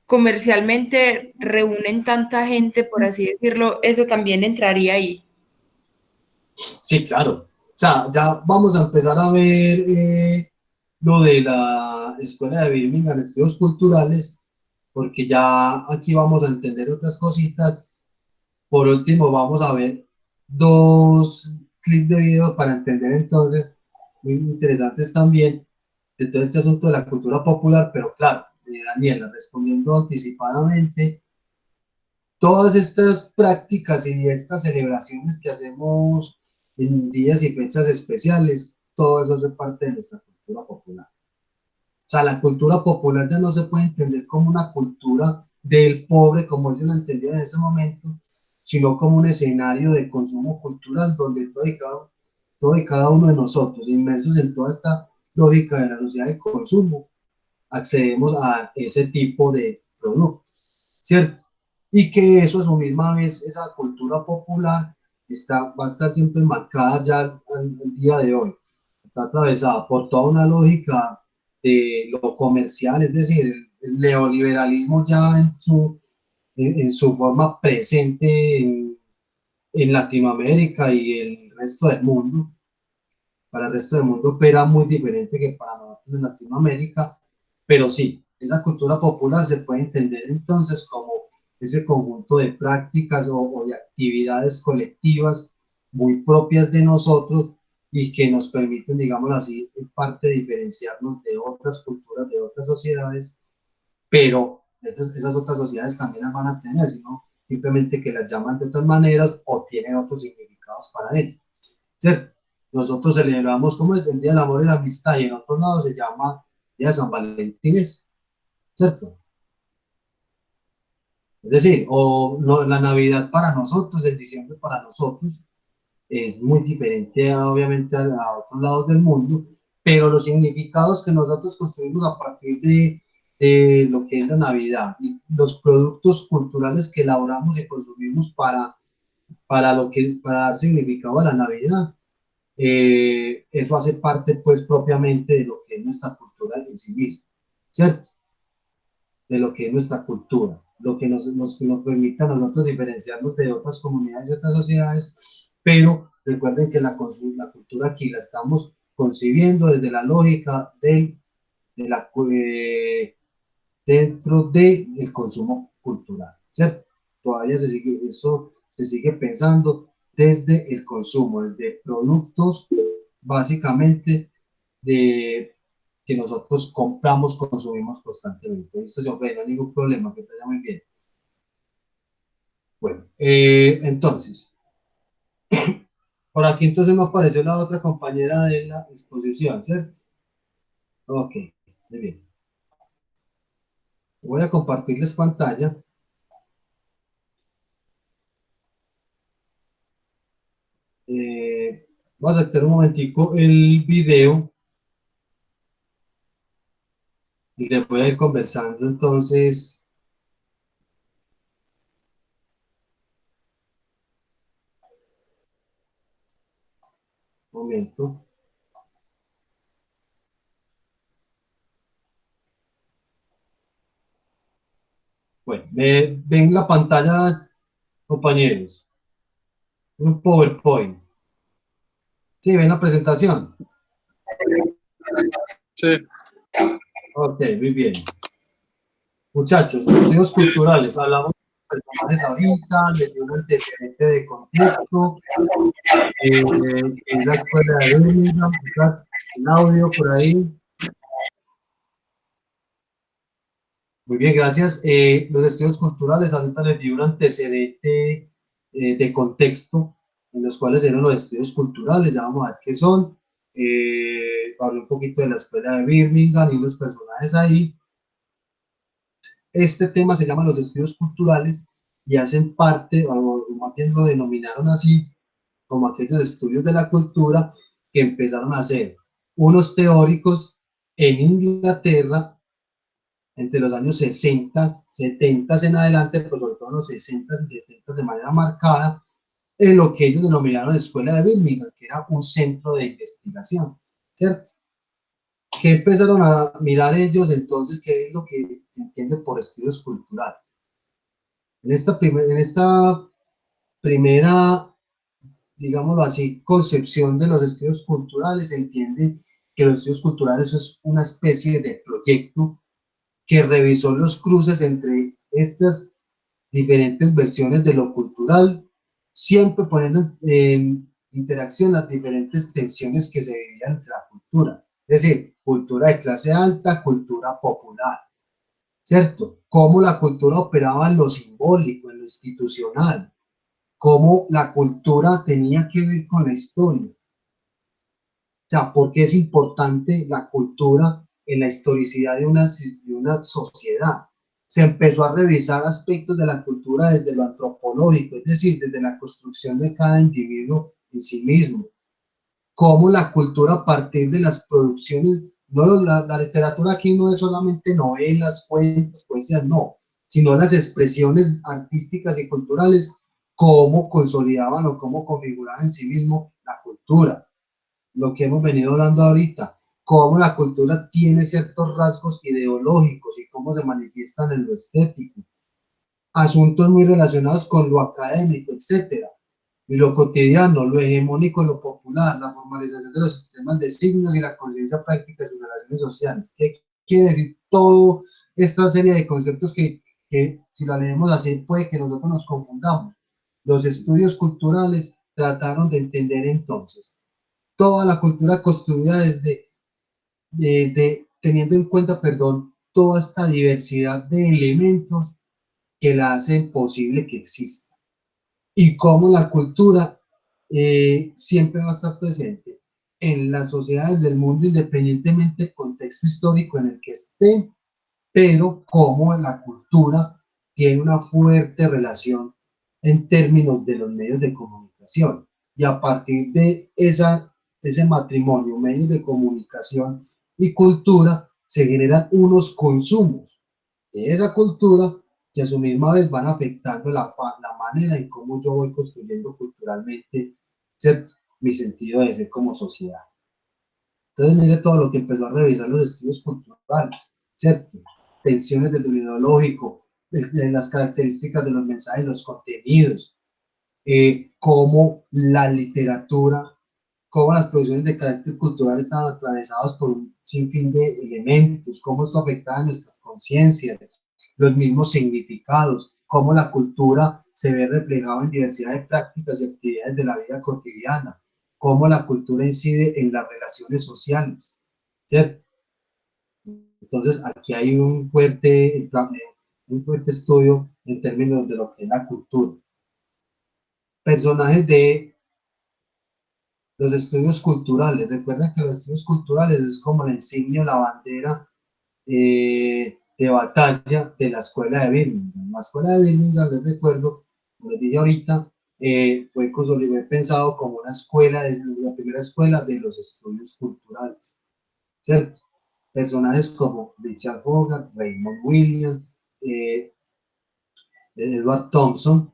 comercialmente reúnen tanta gente, por así decirlo, eso también entraría ahí. Sí, claro. O sea, ya vamos a empezar a ver lo de la Escuela de Birmingham, estudios culturales, porque ya aquí vamos a entender otras cositas. Por último, vamos a ver dos clips de video para entender entonces, muy interesantes también, de todo este asunto de la cultura popular, pero claro, Daniela, respondiendo anticipadamente, todas estas prácticas y estas celebraciones que hacemos en días y fechas especiales, todo eso hace parte de nuestra cultura popular. O sea, la cultura popular ya no se puede entender como una cultura del pobre, como ellos lo entendían en ese momento, sino como un escenario de consumo cultural donde todo y cada uno de nosotros, inmersos en toda esta lógica de la sociedad de consumo, accedemos a ese tipo de productos, ¿cierto? Y que eso a su misma vez, esa cultura popular, va a estar siempre marcada ya al día de hoy. Está atravesada por toda una lógica de lo comercial, es decir, el neoliberalismo ya en su forma presente en Latinoamérica y el resto del mundo. Para el resto del mundo opera muy diferente que para nosotros en Latinoamérica, pero sí, esa cultura popular se puede entender entonces como ese conjunto de prácticas o de actividades colectivas muy propias de nosotros y que nos permiten, digamos así, en parte diferenciarnos de otras culturas, de otras sociedades, pero esas otras sociedades también las van a tener, sino simplemente que las llaman de otras maneras o tienen otros significados para ellas, ¿cierto? Nosotros celebramos, ¿cómo es? El Día del Amor y la Amistad, y en otro lado se llama Día de San Valentín, ¿cierto? Es decir, o no, la Navidad para nosotros, el diciembre para nosotros, es muy diferente obviamente a otros lados del mundo, pero los significados que nosotros construimos a partir de lo que es la Navidad y los productos culturales que elaboramos y consumimos para dar significado a la Navidad, eso hace parte pues propiamente de lo que es nuestra cultura en sí misma, ¿cierto? de lo que es nuestra cultura, lo que nos permite a nosotros diferenciarnos de otras comunidades y otras sociedades, pero recuerden que la cultura aquí la estamos concibiendo desde la lógica de la, dentro del consumo cultural, ¿cierto? Todavía eso se sigue pensando desde el consumo, desde productos básicamente de que nosotros compramos, consumimos constantemente. Eso yo creo, no hay ningún problema, que te vaya muy bien. Bueno, entonces, por aquí entonces me apareció la otra compañera de la exposición, ¿cierto? Ok, muy bien. Voy a compartirles pantalla. Vamos a tener un momentico el video y les voy a ir conversando entonces. Un momento. Bueno, ven la pantalla, compañeros. Un PowerPoint. Sí, ven la presentación. Sí. Ok, muy bien. Muchachos, estudios culturales. Hablamos de personajes ahorita, les di un antecedente de contexto. Es la escuela de Birmingham, está el audio por ahí. Muy bien, gracias. Los estudios culturales, ahorita les di un antecedente de contexto en los cuales eran los estudios culturales, ya vamos a ver qué son. Hablé un poquito de la escuela de Birmingham y unos personajes ahí. Este tema se llama los estudios culturales y hacen parte, o más bien lo denominaron así, como aquellos estudios de la cultura que empezaron a hacer unos teóricos en Inglaterra entre los años 60, 70 en adelante, pero sobre todo los 60 y 70 de manera marcada, en lo que ellos denominaron Escuela de Birmingham, que era un centro de investigación, ¿cierto? ¿Qué empezaron a mirar ellos entonces? ¿Qué es lo que se entiende por estudios culturales? En esta primera, digámoslo así, concepción de los estudios culturales, se entiende que los estudios culturales es una especie de proyecto que revisó los cruces entre estas diferentes versiones de lo cultural, siempre poniendo en interacción las diferentes tensiones que se vivían entre la cultura, es decir, cultura de clase alta, cultura popular, ¿cierto? Cómo la cultura operaba en lo simbólico, en lo institucional, cómo la cultura tenía que ver con la historia. O sea, ¿por qué es importante la cultura en la historicidad de una sociedad? Se empezó a revisar aspectos de la cultura desde lo antropológico, es decir, desde la construcción de cada individuo en sí mismo. Cómo la cultura a partir de las producciones, no la literatura aquí no es solamente novelas, cuentos, poesías, no, sino las expresiones artísticas y culturales, cómo consolidaban o cómo configuraban en sí mismo la cultura, lo que hemos venido hablando ahorita, cómo la cultura tiene ciertos rasgos ideológicos y cómo se manifiestan en lo estético, asuntos muy relacionados con lo académico, etcétera, y lo cotidiano, lo hegemónico, lo popular, la formalización de los sistemas de signos y la conciencia práctica de sus relaciones sociales. ¿Qué quiere decir toda esta serie de conceptos que si la leemos así puede que nosotros nos confundamos? Los estudios culturales trataron de entender entonces toda la cultura construida desde, teniendo en cuenta, perdón, toda esta diversidad de elementos que la hacen posible que exista. Y cómo la cultura siempre va a estar presente en las sociedades del mundo, independientemente del contexto histórico en el que esté, pero cómo la cultura tiene una fuerte relación en términos de los medios de comunicación. Y a partir de ese matrimonio, medios de comunicación y cultura, se generan unos consumos de esa cultura que a su misma vez van afectando la manera en cómo yo voy construyendo culturalmente, ¿cierto?, mi sentido de ser como sociedad. Entonces, mire todo lo que empezó a revisar los estudios culturales, ¿cierto? tensiones del ideológico, las características de los mensajes, los contenidos, cómo la literatura, cómo las producciones de carácter cultural estaban atravesadas por un sinfín de elementos, cómo esto afectaba nuestras conciencias, los mismos significados, cómo la cultura se ve reflejada en diversidad de prácticas y actividades de la vida cotidiana, cómo la cultura incide en las relaciones sociales, ¿cierto? Entonces, aquí hay un fuerte estudio en términos de lo que es la cultura. Personajes de los estudios culturales. Recuerden que los estudios culturales es como la insignia, la bandera de batalla de la escuela de Birmingham. La escuela de Birmingham, les recuerdo, como les dije ahorita, fue pensado como una escuela, la primera escuela de los estudios culturales, ¿cierto? Personajes como Richard Hogarth, Raymond Williams, Edward Thompson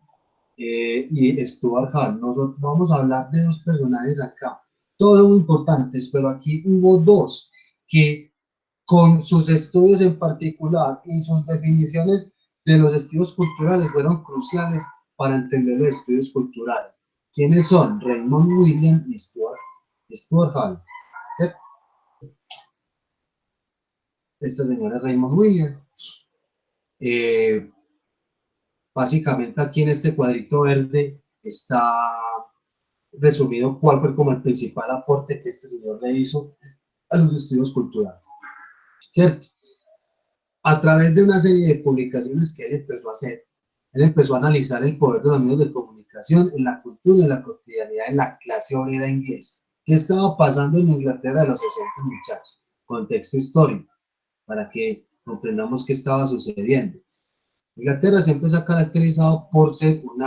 y Stuart Hall. Nosotros vamos a hablar de dos personajes acá, todos muy importantes, pero aquí hubo dos que con sus estudios en particular y sus definiciones de los estudios culturales fueron cruciales para entender los estudios culturales. ¿Quiénes son? Raymond Williams y Stuart Hall. ¿Cierto? Esta señora es Raymond Williams. Básicamente aquí en este cuadrito verde está resumido cuál fue como el principal aporte que este señor le hizo a los estudios culturales, ¿cierto? A través de una serie de publicaciones que él empezó a hacer, él empezó a analizar el poder de los medios de comunicación en la cultura y en la cotidianidad de la clase obrera inglesa. ¿Qué estaba pasando en Inglaterra de los 60, muchachos? Contexto histórico, para que comprendamos qué estaba sucediendo. Inglaterra siempre se ha caracterizado por ser un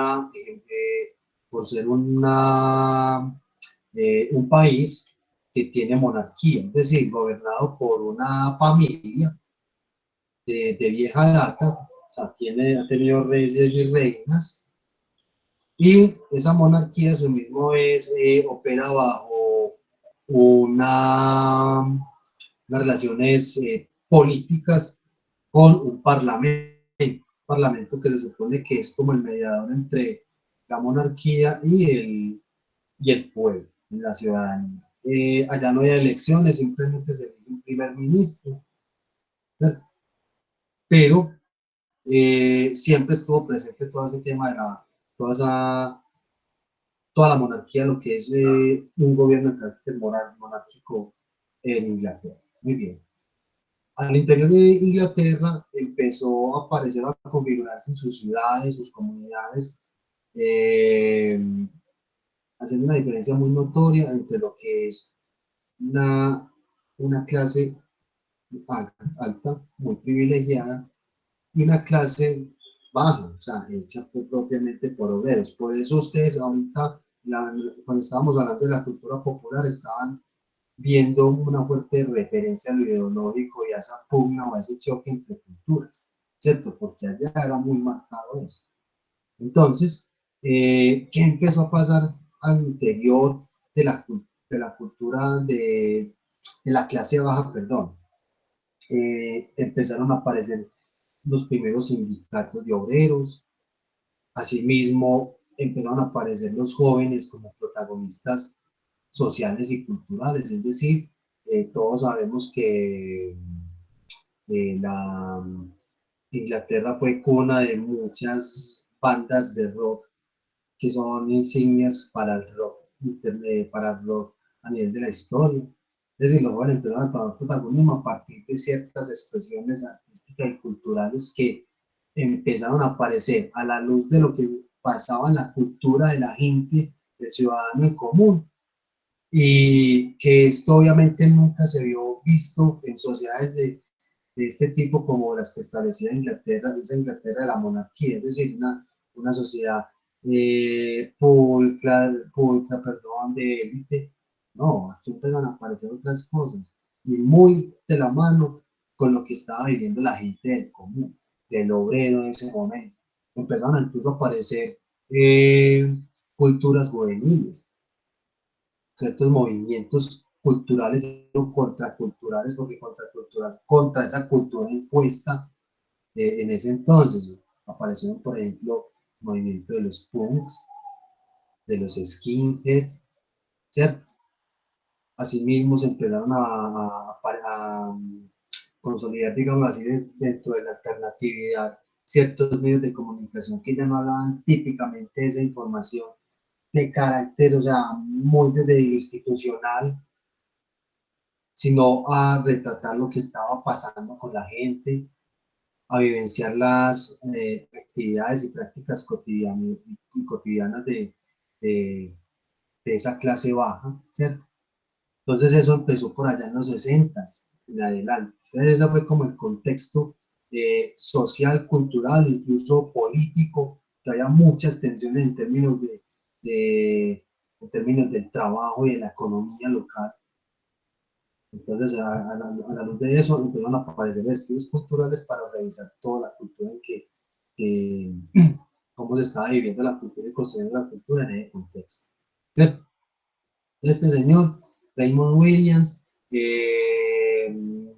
país que tiene monarquía, es decir, gobernado por una familia de vieja data, o sea, ha tenido reyes y reinas, y esa monarquía su mismo opera bajo unas relaciones políticas con un parlamento que se supone que es como el mediador entre la monarquía y el pueblo, la ciudadanía. Allá no hay elecciones, simplemente se elige un primer ministro, ¿cierto? Pero siempre estuvo presente todo ese tema de toda la monarquía, lo que es un gobierno de carácter monárquico en Inglaterra. Muy bien. Al interior de Inglaterra empezó a aparecer, a configurarse en sus ciudades, sus comunidades, haciendo una diferencia muy notoria entre lo que es una clase alta, muy privilegiada, y una clase baja, o sea, hecha propiamente por obreros. Por eso ustedes ahorita, cuando estábamos hablando de la cultura popular, estaban viendo una fuerte referencia a lo ideológico y a esa pugna o a ese choque entre culturas, ¿cierto? Porque allá era muy marcado eso. Entonces, ¿qué empezó a pasar al interior de la cultura de la clase baja, perdón? Empezaron a aparecer los primeros sindicatos de obreros, asimismo empezaron a aparecer los jóvenes como protagonistas sociales y culturales, es decir, todos sabemos que la Inglaterra fue cuna de muchas bandas de rock que son insignias para el rock a nivel de la historia. Es decir, los jóvenes empezaron a tomar protagonismo a partir de ciertas expresiones artísticas y culturales que empezaron a aparecer a la luz de lo que pasaba en la cultura de la gente, del ciudadano en común, y que esto obviamente nunca se vio visto en sociedades de este tipo como las que establecía Inglaterra, esa Inglaterra de la monarquía, es decir, una sociedad pulcra, perdón, de élite. No, aquí empiezan a aparecer otras cosas, y muy de la mano con lo que estaba viviendo la gente del común, del obrero en ese momento. Empezaron incluso a aparecer culturas juveniles, ciertos movimientos culturales o contraculturales, porque contracultural, contra esa cultura impuesta En ese entonces aparecieron, por ejemplo, el movimiento de los punks, de los skinheads, ¿cierto? Asimismo se empezaron a consolidar, digamos así, dentro de la alternatividad, ciertos medios de comunicación que ya no hablaban típicamente de esa información de carácter, o sea, muy desde lo institucional, sino a retratar lo que estaba pasando con la gente, a vivenciar las actividades y prácticas cotidianas de, de esa clase baja, ¿cierto? Entonces eso empezó por allá en los 60 en adelante. Entonces ese fue como el contexto social, cultural, incluso político, que había muchas tensiones en términos del trabajo y de la economía local. Entonces, a la luz de eso, empezaron a aparecer estudios culturales para revisar toda la cultura que cómo se estaba viviendo la cultura y construyendo la cultura en ese contexto. ¿Cierto? Este señor, Raymond Williams, en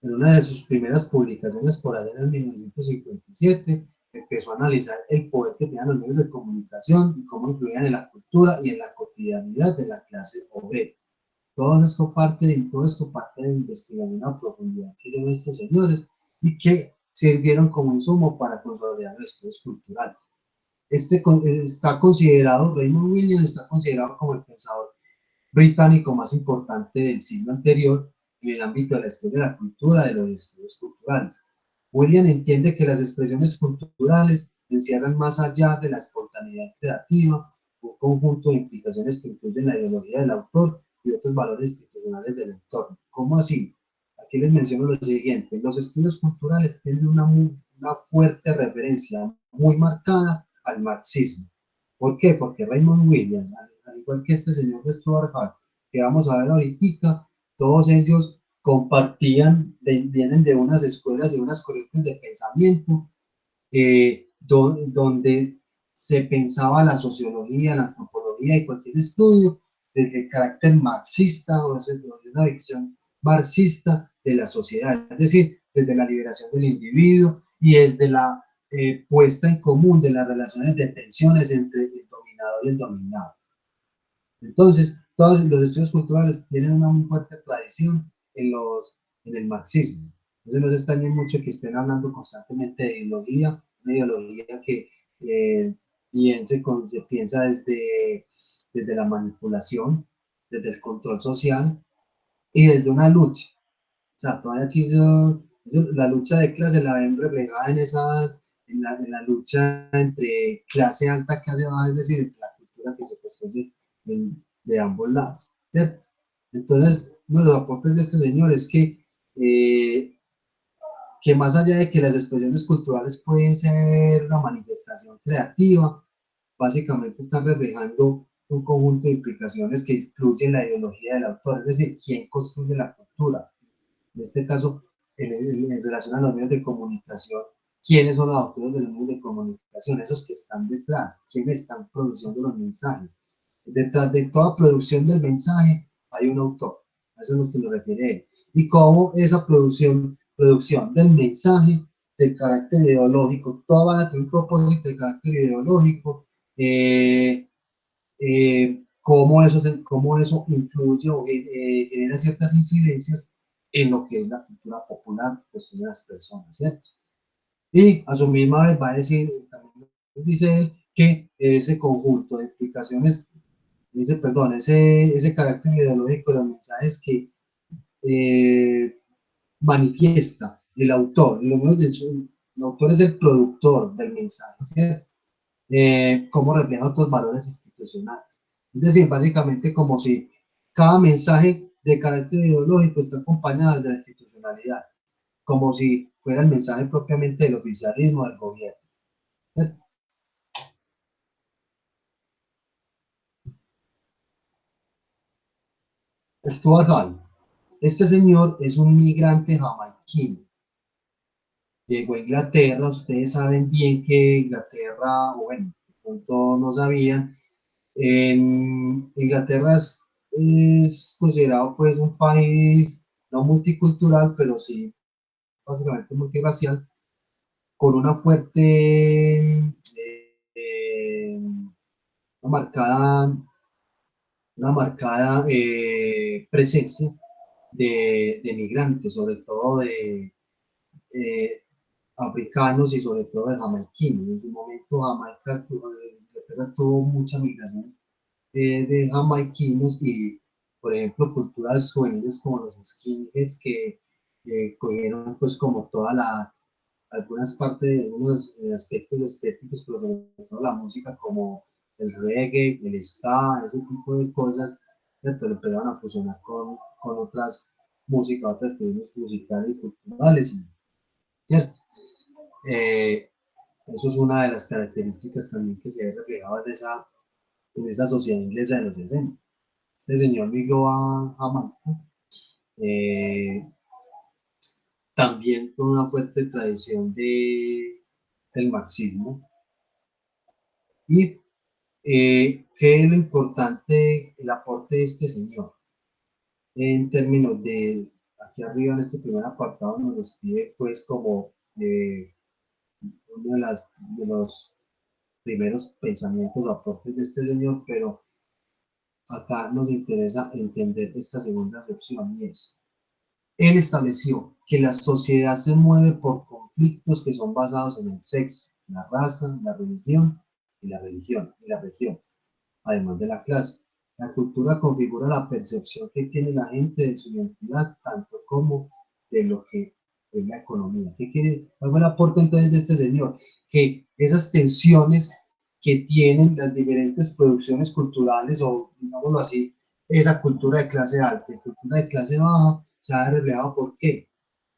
una de sus primeras publicaciones por allá en el 1957, empezó a analizar el poder que tenían los medios de comunicación y cómo influían en la cultura y en la cotidianidad de la clase obrera. Todo esto parte de investigación a profundidad que hicieron estos señores y que sirvieron como insumo para consolidar los estudios culturales. Está considerado, Raymond Williams está considerado como el pensador británico más importante del siglo anterior en el ámbito de la historia de la cultura, de los estudios culturales. William entiende que las expresiones culturales encierran más allá de la espontaneidad creativa un conjunto de implicaciones que incluyen la ideología del autor y otros valores institucionales del entorno. ¿Cómo así? Aquí les menciono lo siguiente. Los estudios culturales tienen una fuerte referencia muy marcada al marxismo. ¿Por qué? Porque Raymond Williams, al igual que este señor de Stuart Hall, que vamos a ver ahorita, todos ellos compartían, vienen de unas escuelas y unas corrientes de pensamiento donde se pensaba la sociología, la antropología y cualquier estudio desde el carácter marxista o desde una visión marxista de la sociedad, es decir, desde la liberación del individuo y desde la puesta en común de las relaciones de tensiones entre el dominador y el dominado. Entonces, todos los estudios culturales tienen una muy fuerte tradición en el marxismo. Entonces, no se extrañen mucho que estén hablando constantemente de ideología, una ideología que bien se piensa desde la manipulación, desde el control social y desde una lucha. O sea, todavía aquí la lucha de clase la ven reflejada en la lucha entre clase alta y clase baja, es decir, entre la cultura que se construye de ambos lados, ¿cierto? Entonces, uno de los aportes de este señor es que más allá de que las expresiones culturales pueden ser una manifestación creativa, básicamente están reflejando un conjunto de implicaciones que excluyen la ideología del autor, es decir, quién construye la cultura. En este caso, en relación a los medios de comunicación, ¿quiénes son los autores de los medios de comunicación? Esos que están detrás, ¿quiénes están produciendo los mensajes? Detrás de toda producción del mensaje hay un autor, a eso es lo que nos refiere él. Y cómo esa producción del mensaje, del carácter ideológico, todas van a tener un propósito de carácter ideológico, cómo eso influye o genera ciertas incidencias en lo que es la cultura popular pues, de las personas, ¿cierto? Y a su misma vez va a decir, también dice él, que ese conjunto de explicaciones, ese carácter ideológico de los mensajes que manifiesta el autor, el autor es el productor del mensaje, ¿cierto? Cómo refleja otros valores institucionales. Es decir, básicamente como si cada mensaje de carácter ideológico está acompañado de la institucionalidad, como si fuera el mensaje propiamente del oficialismo del gobierno. ¿Cierto? Stuart Hall. Este señor es un migrante jamaiquino. Llegó a Inglaterra, ustedes saben bien que Inglaterra, o bueno, de pronto no sabían, en Inglaterra es considerado pues un país no multicultural, pero sí básicamente multirracial, con una fuerte, una marcada presencia de migrantes, sobre todo de africanos y sobre todo de jamaiquinos. En su momento Jamaica Inglaterra tuvo mucha migración de jamaiquinos y, por ejemplo, culturas juveniles como los skinheads que cogieron pues como algunas partes de algunos aspectos estéticos, pero sobre todo la música como el reggae, el ska, ese tipo de cosas, ¿cierto? Lo empezaron a fusionar con otras músicas, otros estilos musicales y culturales, ¿cierto? Eh, Eso es una de las características también que se ve reflejada en esa sociedad inglesa de los 60. Este señor migró a Jamaica, también con una fuerte tradición del marxismo. Y ¿qué es lo importante, el aporte de este señor? En términos de, aquí arriba en este primer apartado nos describe pues como uno de los primeros pensamientos o aportes de este señor, pero acá nos interesa entender esta segunda acepción y es, él estableció que la sociedad se mueve por conflictos que son basados en el sexo, la raza, la religión y las regiones, además de la clase. La cultura configura la percepción que tiene la gente de su identidad, tanto como de lo que es la economía. ¿Qué quiere? ¿Cuál fue el aporte entonces de este señor? Que esas tensiones que tienen las diferentes producciones culturales, o digámoslo así, esa cultura de clase alta y cultura de clase baja, se ha reflejado por qué,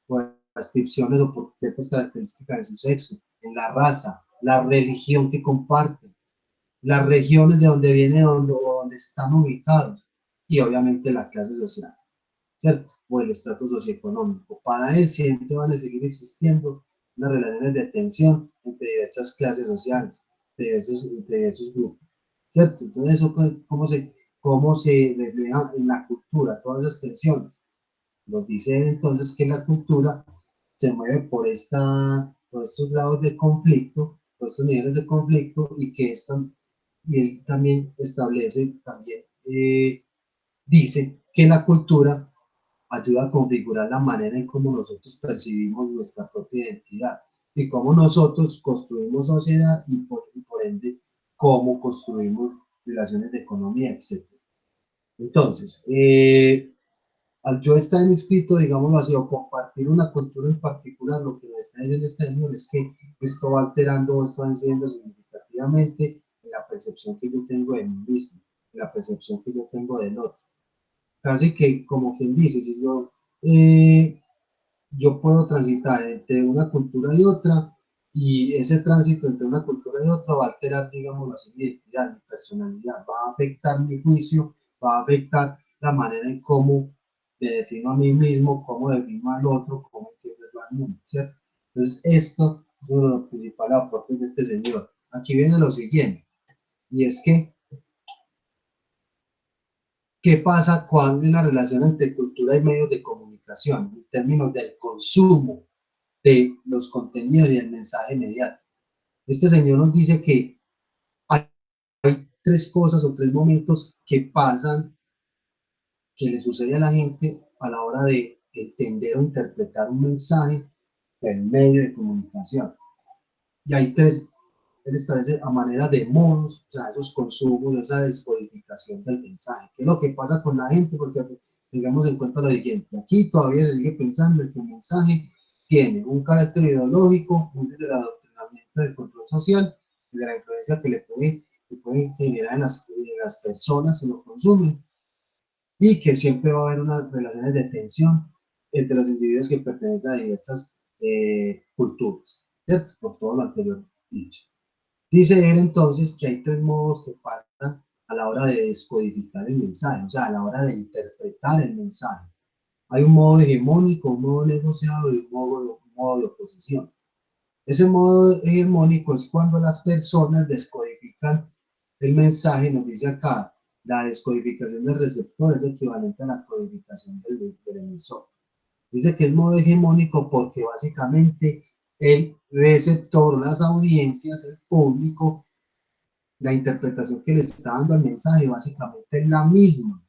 por descripciones o por ciertas características de su sexo, en la raza, la religión que comparten, las regiones de donde vienen o donde están ubicados, y obviamente la clase social, ¿cierto? O el estatus socioeconómico. Para él siempre van a seguir existiendo unas relaciones de tensión entre diversas clases sociales, entre diversos grupos, ¿cierto? Entonces, eso, cómo se refleja en la cultura, todas esas tensiones. Nos dice entonces que la cultura se mueve por estos grados de conflicto, por estos niveles de conflicto, y que y él también establece, también dice que la cultura ayuda a configurar la manera en cómo nosotros percibimos nuestra propia identidad y cómo nosotros construimos sociedad y por ende cómo construimos relaciones de economía, etc. Entonces, al yo estar inscrito, digámoslo así, o compartir una cultura en particular, lo que me está diciendo este señor es que esto va alterando, esto va incidiendo significativamente en la percepción que yo tengo de mí mismo, en la percepción que yo tengo del otro. Casi que, como quien dice, si yo puedo transitar entre una cultura y otra, y ese tránsito entre una cultura y otra va a alterar, digamos así, mi identidad, mi personalidad, va a afectar mi juicio, va a afectar la manera en cómo me defino a mí mismo, cómo defino al otro, cómo entiendo al mundo, ¿cierto? Entonces, esto es uno de los principales aportes de este señor. Aquí viene lo siguiente, y es que, ¿qué pasa cuando hay una relación entre cultura y medios de comunicación en términos del consumo de los contenidos y el mensaje mediático? Este señor nos dice que hay tres cosas o tres momentos que pasan, que le sucede a la gente a la hora de entender o interpretar un mensaje del medio de comunicación. Y hay tres, él establece a manera de modos, o sea, esos consumos, esa descodificación del mensaje. ¿Qué es lo que pasa con la gente? Porque tengamos en cuenta lo siguiente, aquí todavía se sigue pensando en que el mensaje tiene un carácter ideológico, un del adoctrinamiento del control social y de la influencia que puede generar en las personas que lo consumen, y que siempre va a haber unas relaciones de tensión entre los individuos que pertenecen a diversas culturas, ¿cierto? Por todo lo anterior dicho. Dice él entonces que hay tres modos que pasan a la hora de descodificar el mensaje, o sea, a la hora de interpretar el mensaje. Hay un modo hegemónico, un modo negociado y un modo de oposición. Ese modo hegemónico es cuando las personas descodifican el mensaje, nos dice acá, la descodificación del receptor es equivalente a la codificación del emisor. Dice que es modo hegemónico porque básicamente él receptor, las audiencias, el público, la interpretación que le está dando al mensaje básicamente es la misma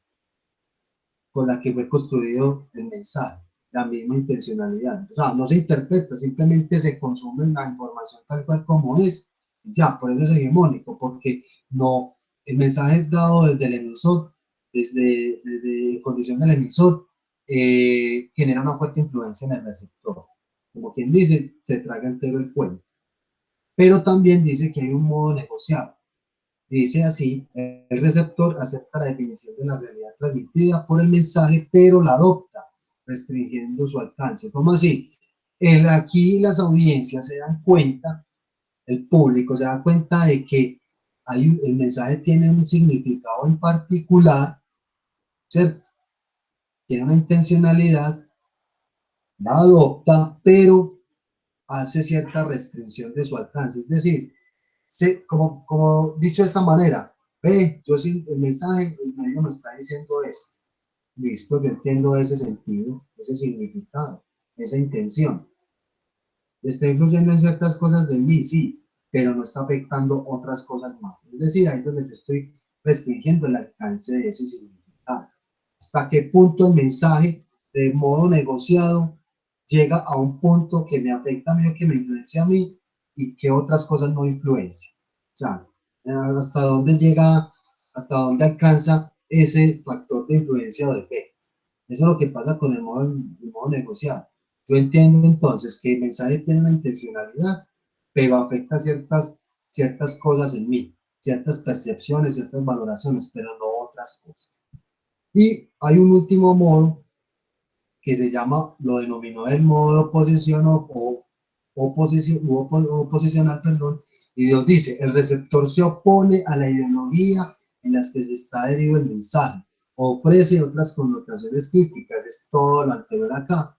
con la que fue construido el mensaje, la misma intencionalidad. O sea, no se interpreta, simplemente se consume la información tal cual como es, y ya, por eso es hegemónico, porque no, el mensaje es dado desde el emisor, desde condición del emisor, genera una fuerte influencia en el receptor. Como quien dice, se traga entero el cuento. Pero también dice que hay un modo negociado. Dice así, el receptor acepta la definición de la realidad transmitida por el mensaje, pero la adopta, restringiendo su alcance. ¿Cómo así? Aquí las audiencias se dan cuenta, el público se da cuenta de que el mensaje tiene un significado en particular, ¿cierto? Tiene una intencionalidad, la adopta, pero hace cierta restricción de su alcance. Es decir, como dicho de esta manera, ve, yo sí, el mensaje, el medio me está diciendo esto. Listo, yo entiendo ese sentido, ese significado, esa intención. Está influyendo en ciertas cosas de mí, sí, pero no está afectando otras cosas más. Es decir, ahí es donde yo estoy restringiendo el alcance de ese significado. Hasta qué punto el mensaje, de modo negociado, llega a un punto que me afecta a mí o que me influencia a mí y que otras cosas no influencian. O sea, hasta dónde llega, hasta dónde alcanza ese factor de influencia o de efecto. Eso es lo que pasa con el modo negociado. Yo entiendo entonces que el mensaje tiene una intencionalidad, pero afecta ciertas cosas en mí, ciertas percepciones, ciertas valoraciones, pero no otras cosas. Y hay un último modo que se llama, lo denominó el modo de oposición oposicional, perdón, y Dios dice, el receptor se opone a la ideología en las que se está adherido el mensaje, ofrece otras connotaciones críticas, es todo lo anterior acá.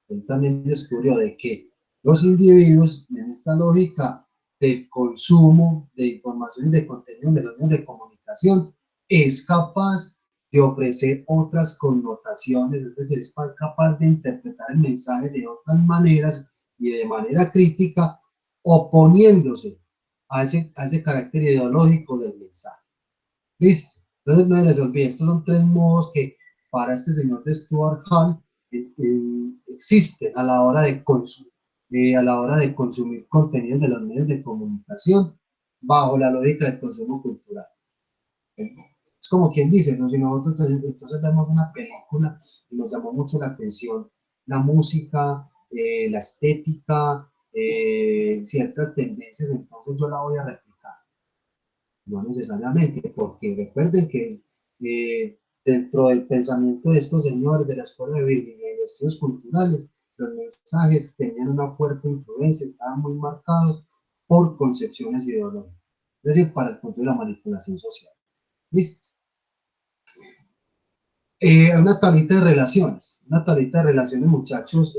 Él también descubrió de que los individuos, en esta lógica del consumo de información y de contenido de los medios de comunicación, es capaz de ofrecer otras connotaciones, es decir, es capaz de interpretar el mensaje de otras maneras y de manera crítica, oponiéndose a ese carácter ideológico del mensaje. Listo. Entonces no les olvide, estos son tres modos que para este señor de Stuart Hall existen a la hora de consumir contenidos de los medios de comunicación bajo la lógica del consumo cultural. Es como quien dice, ¿no? Si nosotros entonces vemos una película y nos llamó mucho la atención la música, la estética, ciertas tendencias, entonces yo la voy a replicar. No necesariamente, porque recuerden que dentro del pensamiento de estos señores de la escuela de Birmingham y de los estudios culturales, los mensajes tenían una fuerte influencia, estaban muy marcados por concepciones ideológicas, es decir, para el punto de la manipulación social. ¿Listo? Una tablita de relaciones, muchachos,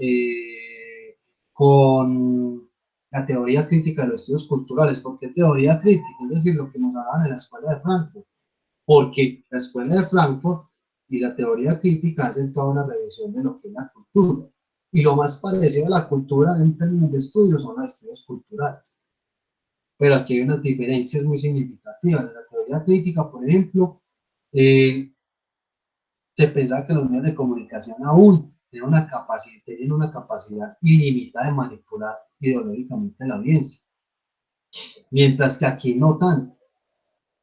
con la teoría crítica de los estudios culturales. ¿Por qué teoría crítica? Es decir, lo que nos hablaban en la escuela de Frankfurt. Porque la escuela de Frankfurt y la teoría crítica hacen toda una revisión de lo que es la cultura. Y lo más parecido a la cultura en términos de estudios son los estudios culturales. Pero aquí hay unas diferencias muy significativas. En la teoría crítica, por ejemplo, se pensaba que los medios de comunicación aún tienen una capacidad ilimitada de manipular ideológicamente a la audiencia. Mientras que aquí no tanto.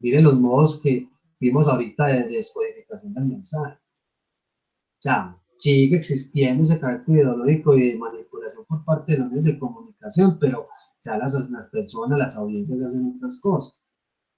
Miren los modos que vimos ahorita de descodificación del mensaje. O sea, sigue existiendo ese carácter ideológico y de manipulación por parte de los medios de comunicación, pero ya las personas, las audiencias hacen otras cosas.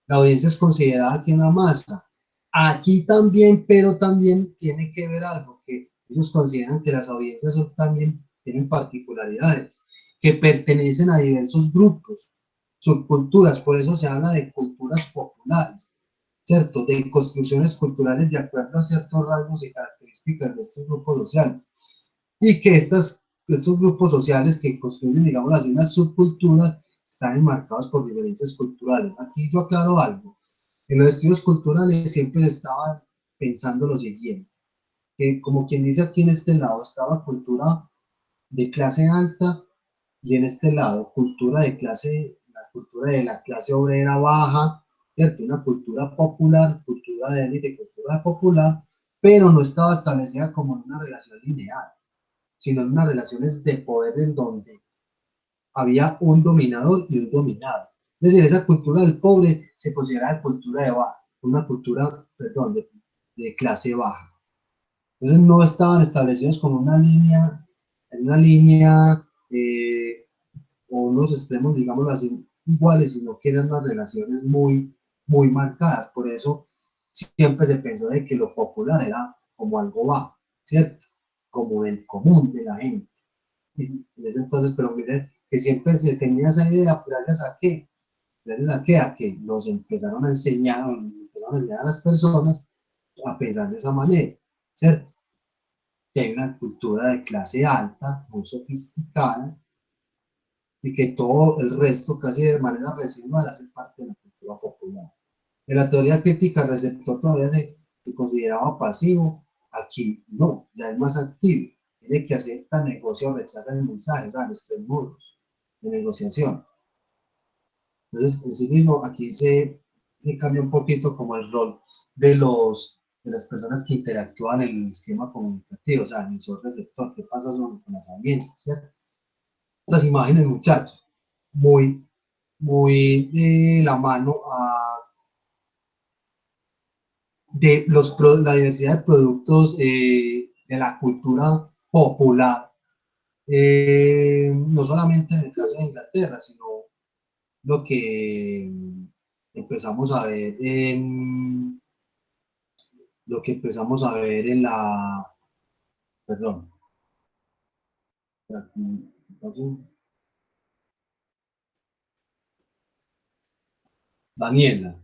La audiencia es considerada aquí una masa. Aquí también, pero también tiene que ver algo, que ellos consideran que las audiencias también tienen particularidades, que pertenecen a diversos grupos, subculturas, por eso se habla de culturas populares, ¿cierto? De construcciones culturales de acuerdo a ciertos rasgos y características de estos grupos sociales. Y que estos grupos sociales que construyen, digamos así, unas subculturas, están enmarcados por diferencias culturales. Aquí yo aclaro algo. En los estudios culturales siempre se estaba pensando lo siguiente, que como quien dice aquí en este lado, estaba cultura de clase alta y en este lado, cultura de clase, la cultura de la clase obrera baja, ¿cierto? Una cultura popular, cultura de élite, cultura popular, pero no estaba establecida como en una relación lineal, sino en unas relaciones de poder en donde había un dominador y un dominado. Es decir, esa cultura del pobre se consideraba cultura de baja, una cultura, perdón, de clase baja. Entonces no estaban establecidos como una línea o unos extremos, digamos así, iguales, sino que eran unas relaciones muy, muy marcadas. Por eso siempre se pensó de que lo popular era como algo bajo, ¿cierto? Como el común de la gente. Y en ese entonces, pero miren, que siempre se tenía esa idea, gracias a qué, a que nos empezaron a enseñar a las personas a pensar de esa manera, ¿cierto? Que hay una cultura de clase alta, muy sofisticada, y que todo el resto, casi de manera residual, hace parte de la cultura popular. En la teoría crítica, el receptor todavía se consideraba pasivo, aquí no, ya es más activo, tiene que acepta, negocia o rechaza el mensaje, los tres modos de negociación. Entonces, en sí mismo, aquí se cambia un poquito como el rol de las personas que interactúan en el esquema comunicativo, o sea, el emisor receptor, qué pasa con las audiencias, ¿cierto? Estas imágenes, muchachos, muy, muy de la mano de la diversidad de productos de la cultura popular, no solamente en el caso de Inglaterra, sino lo que empezamos a ver en la, perdón, Daniela,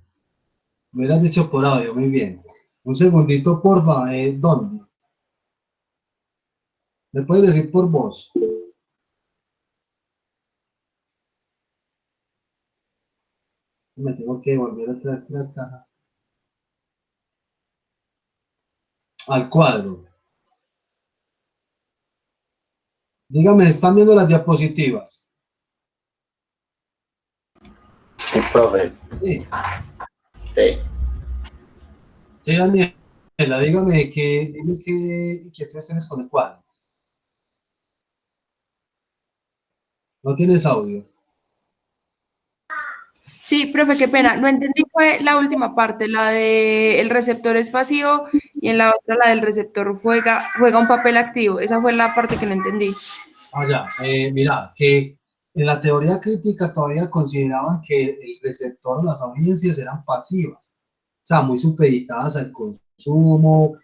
me hubieras dicho por audio, muy bien. Un segundito, porfa, ¿dónde? ¿Me puedes decir por voz? Me tengo que volver otra vez a la caja. Al cuadro. Dígame, ¿están viendo las diapositivas? Sí, profe. Sí. Sí. Sí, Daniela, dígame dime qué tú tienes con el cuadro. ¿No tienes audio? Sí, profe, qué pena. No entendí, fue la última parte, la de el receptor es pasivo y en la otra la del receptor juega un papel activo. Esa fue la parte que no entendí. Ya, mira, que en la teoría crítica todavía consideraban que el receptor o las audiencias eran pasivas, o sea, muy supeditadas al consumo.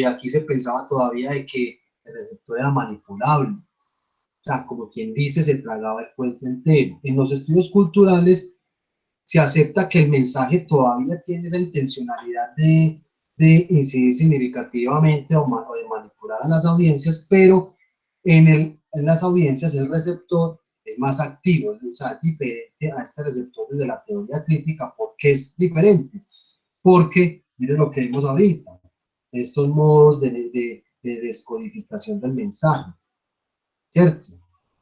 Aquí se pensaba todavía de que el receptor era manipulable, o sea, como quien dice, se tragaba el cuento entero. En los estudios culturales se acepta que el mensaje todavía tiene esa intencionalidad de incidir significativamente o de manipular a las audiencias, pero en las audiencias el receptor es más activo, o sea, es diferente a este receptor de la teoría crítica. ¿Por qué es diferente? Porque, miren lo que vimos ahorita, estos modos de descodificación del mensaje, ¿cierto?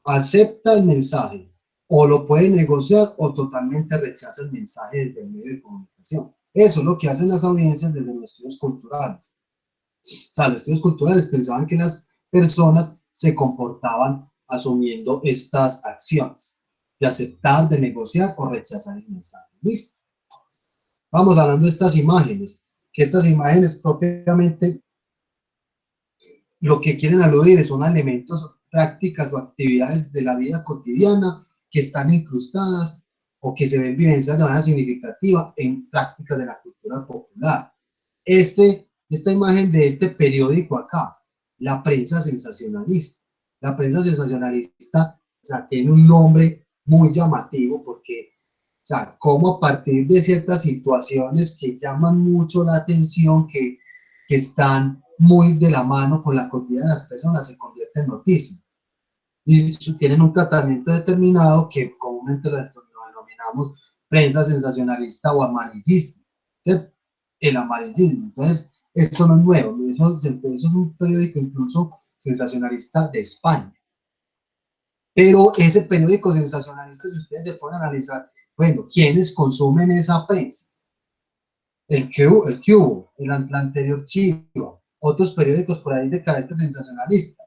Acepta el mensaje, o lo puede negociar o totalmente rechaza el mensaje desde el medio de comunicación. Eso es lo que hacen las audiencias desde los estudios culturales. O sea, los estudios culturales pensaban que las personas se comportaban asumiendo estas acciones de aceptar, de negociar o rechazar el mensaje. ¿Listo? Vamos hablando de estas imágenes, que estas imágenes propiamente lo que quieren aludir son elementos, prácticas o actividades de la vida cotidiana que están incrustadas o que se ven vivenciadas de manera significativa en prácticas de la cultura popular. Esta imagen de este periódico acá, la prensa sensacionalista. La prensa sensacionalista, o sea, tiene un nombre muy llamativo porque, o sea, como a partir de ciertas situaciones que llaman mucho la atención, que están muy de la mano con la cotidiana de las personas, se convierte en noticia. Y tienen un tratamiento determinado que comúnmente lo denominamos prensa sensacionalista o amarillismo, ¿cierto? El amarillismo. Entonces, esto no es nuevo, eso es un periódico incluso sensacionalista de España. Pero ese periódico sensacionalista, si ustedes se pueden analizar, bueno, ¿quiénes consumen esa prensa? El que hubo, la anterior Chivo, otros periódicos por ahí de carácter sensacionalista,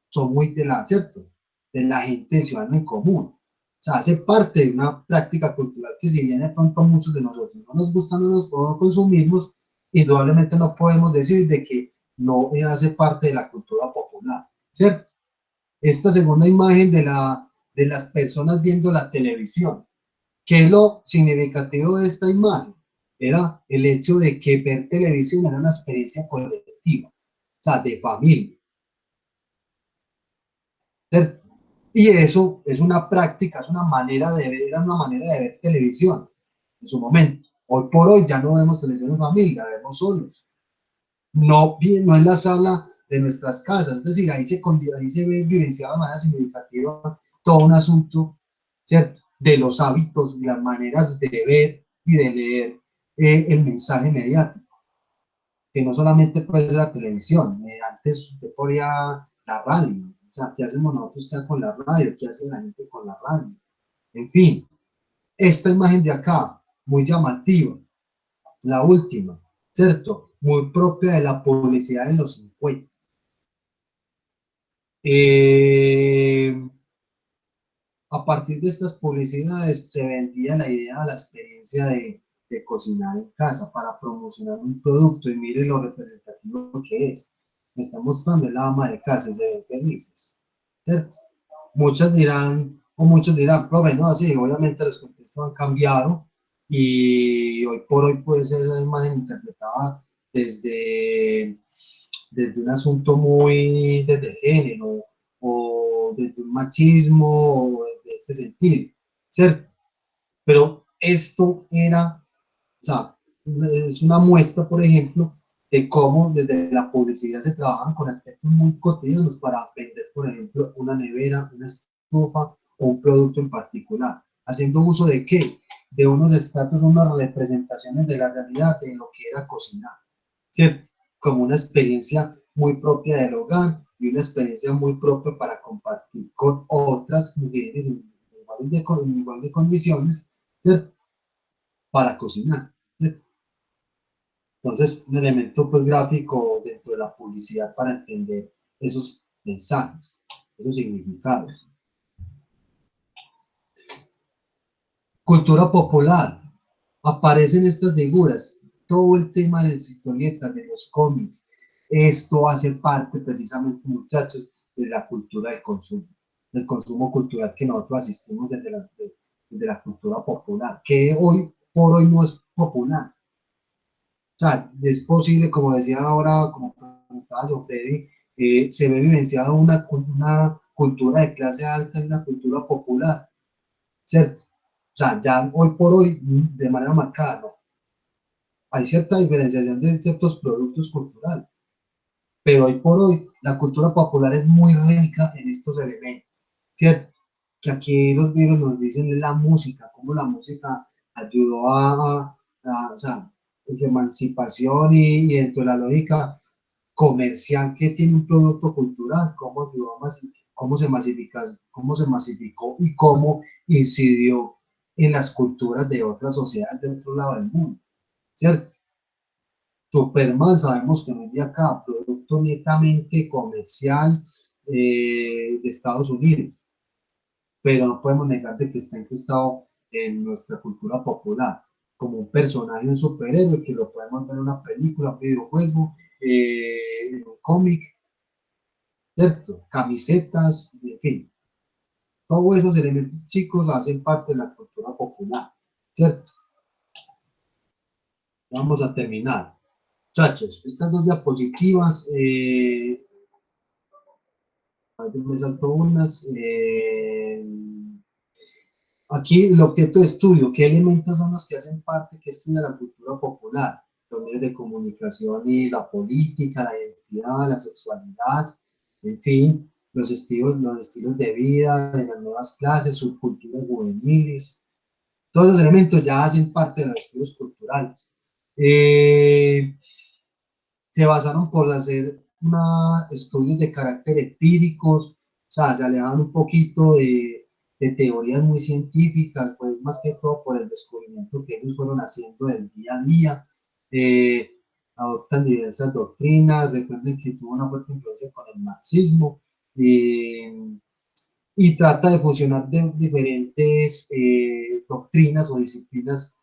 son muy de la, ¿cierto? De la gente del ciudadano en común. O sea, hace parte de una práctica cultural que si bien de pronto a muchos de nosotros no nos gusta, no nos no consumimos, indudablemente no podemos decir de que no hace parte de la cultura popular, ¿cierto? Esta segunda imagen de las personas viendo la televisión. ¿Qué es lo significativo de esta imagen? Era el hecho de que ver televisión era una experiencia colectiva, o sea, de familia, ¿cierto? Y eso es una práctica, es una manera de ver, era una manera de ver televisión en su momento. Hoy por hoy ya no vemos televisión en familia, vemos solos. No, no en la sala de nuestras casas, es decir, ahí se ve vivenciado de manera significativa todo un asunto, ¿cierto? De los hábitos y las maneras de ver y de leer el mensaje mediático, que no solamente puede ser la televisión, antes usted ponía la radio, o sea, ¿qué hacemos nosotros ya con la radio? ¿Qué hace la gente con la radio? En fin, esta imagen de acá, muy llamativa, la última, ¿cierto? Muy propia de la publicidad de los 50. A partir de estas publicidades se vendía la idea de la experiencia de cocinar en casa para promocionar un producto y mire lo representativo que es. Me está mostrando el ama de casa y se ven felices, ¿cierto? Muchas dirán, o muchos dirán, profe, no, sí, obviamente los contextos han cambiado y hoy por hoy puede ser esa imagen interpretada desde, desde un asunto muy desde género o desde un machismo o de este sentido, ¿cierto? Pero esto era, o sea, es una muestra, por ejemplo, de cómo desde la publicidad se trabajan con aspectos muy cotidianos para vender, por ejemplo, una nevera, una estufa o un producto en particular, haciendo uso de qué? De unos estratos, unas representaciones de la realidad de lo que era cocinar, ¿cierto? Como una experiencia muy propia del hogar y una experiencia muy propia para compartir con otras mujeres en igual de condiciones, ¿cierto? Para cocinar, ¿cierto? Entonces, un elemento pues, gráfico dentro de la publicidad para entender esos mensajes, esos significados. Cultura popular. Aparecen estas figuras, todo el tema de las historietas, de los cómics. Esto hace parte precisamente, muchachos, de la cultura del consumo cultural que nosotros asistimos desde la cultura popular, que hoy por hoy no es popular. O sea, es posible, como decía ahora, como preguntaba yo, Freddy, se ve vivenciado una cultura de clase alta y una cultura popular, ¿cierto? O sea, ya hoy por hoy, de manera marcada, ¿no? Hay cierta diferenciación de ciertos productos culturales, pero hoy por hoy la cultura popular es muy rica en estos elementos, ¿cierto? Que aquí los libros nos dicen la música, cómo la música ayudó o sea, su emancipación y dentro de la lógica comercial que tiene un producto cultural, cómo ayudó a cómo se masificó y cómo incidió en las culturas de otras sociedades de otro lado del mundo, ¿cierto? Superman sabemos que no es de acá, producto netamente comercial de Estados Unidos, pero no podemos negar de que está incrustado en nuestra cultura popular, como un personaje, un superhéroe, que lo podemos ver en una película, un videojuego, en un cómic, ¿cierto? Camisetas, en fin. Todos esos elementos chicos hacen parte de la cultura popular, ¿cierto? Vamos a terminar. Muchachos, estas dos diapositivas, me saltó unas. Aquí el objeto de estudio, ¿qué elementos son los que hacen parte, que estudia la cultura popular? Los medios de comunicación y la política, la identidad, la sexualidad, en fin, los estilos de vida de las nuevas clases, subculturas juveniles. Todos los elementos ya hacen parte de los estudios culturales. Se basaron por hacer estudios de carácter empíricos, sea, se alejaban un poquito de teorías muy científicas, fue más que todo por el descubrimiento que ellos fueron haciendo del día a día. Adoptan diversas doctrinas, recuerden que tuvo una fuerte influencia con el marxismo, y trata de fusionar de diferentes doctrinas o disciplinas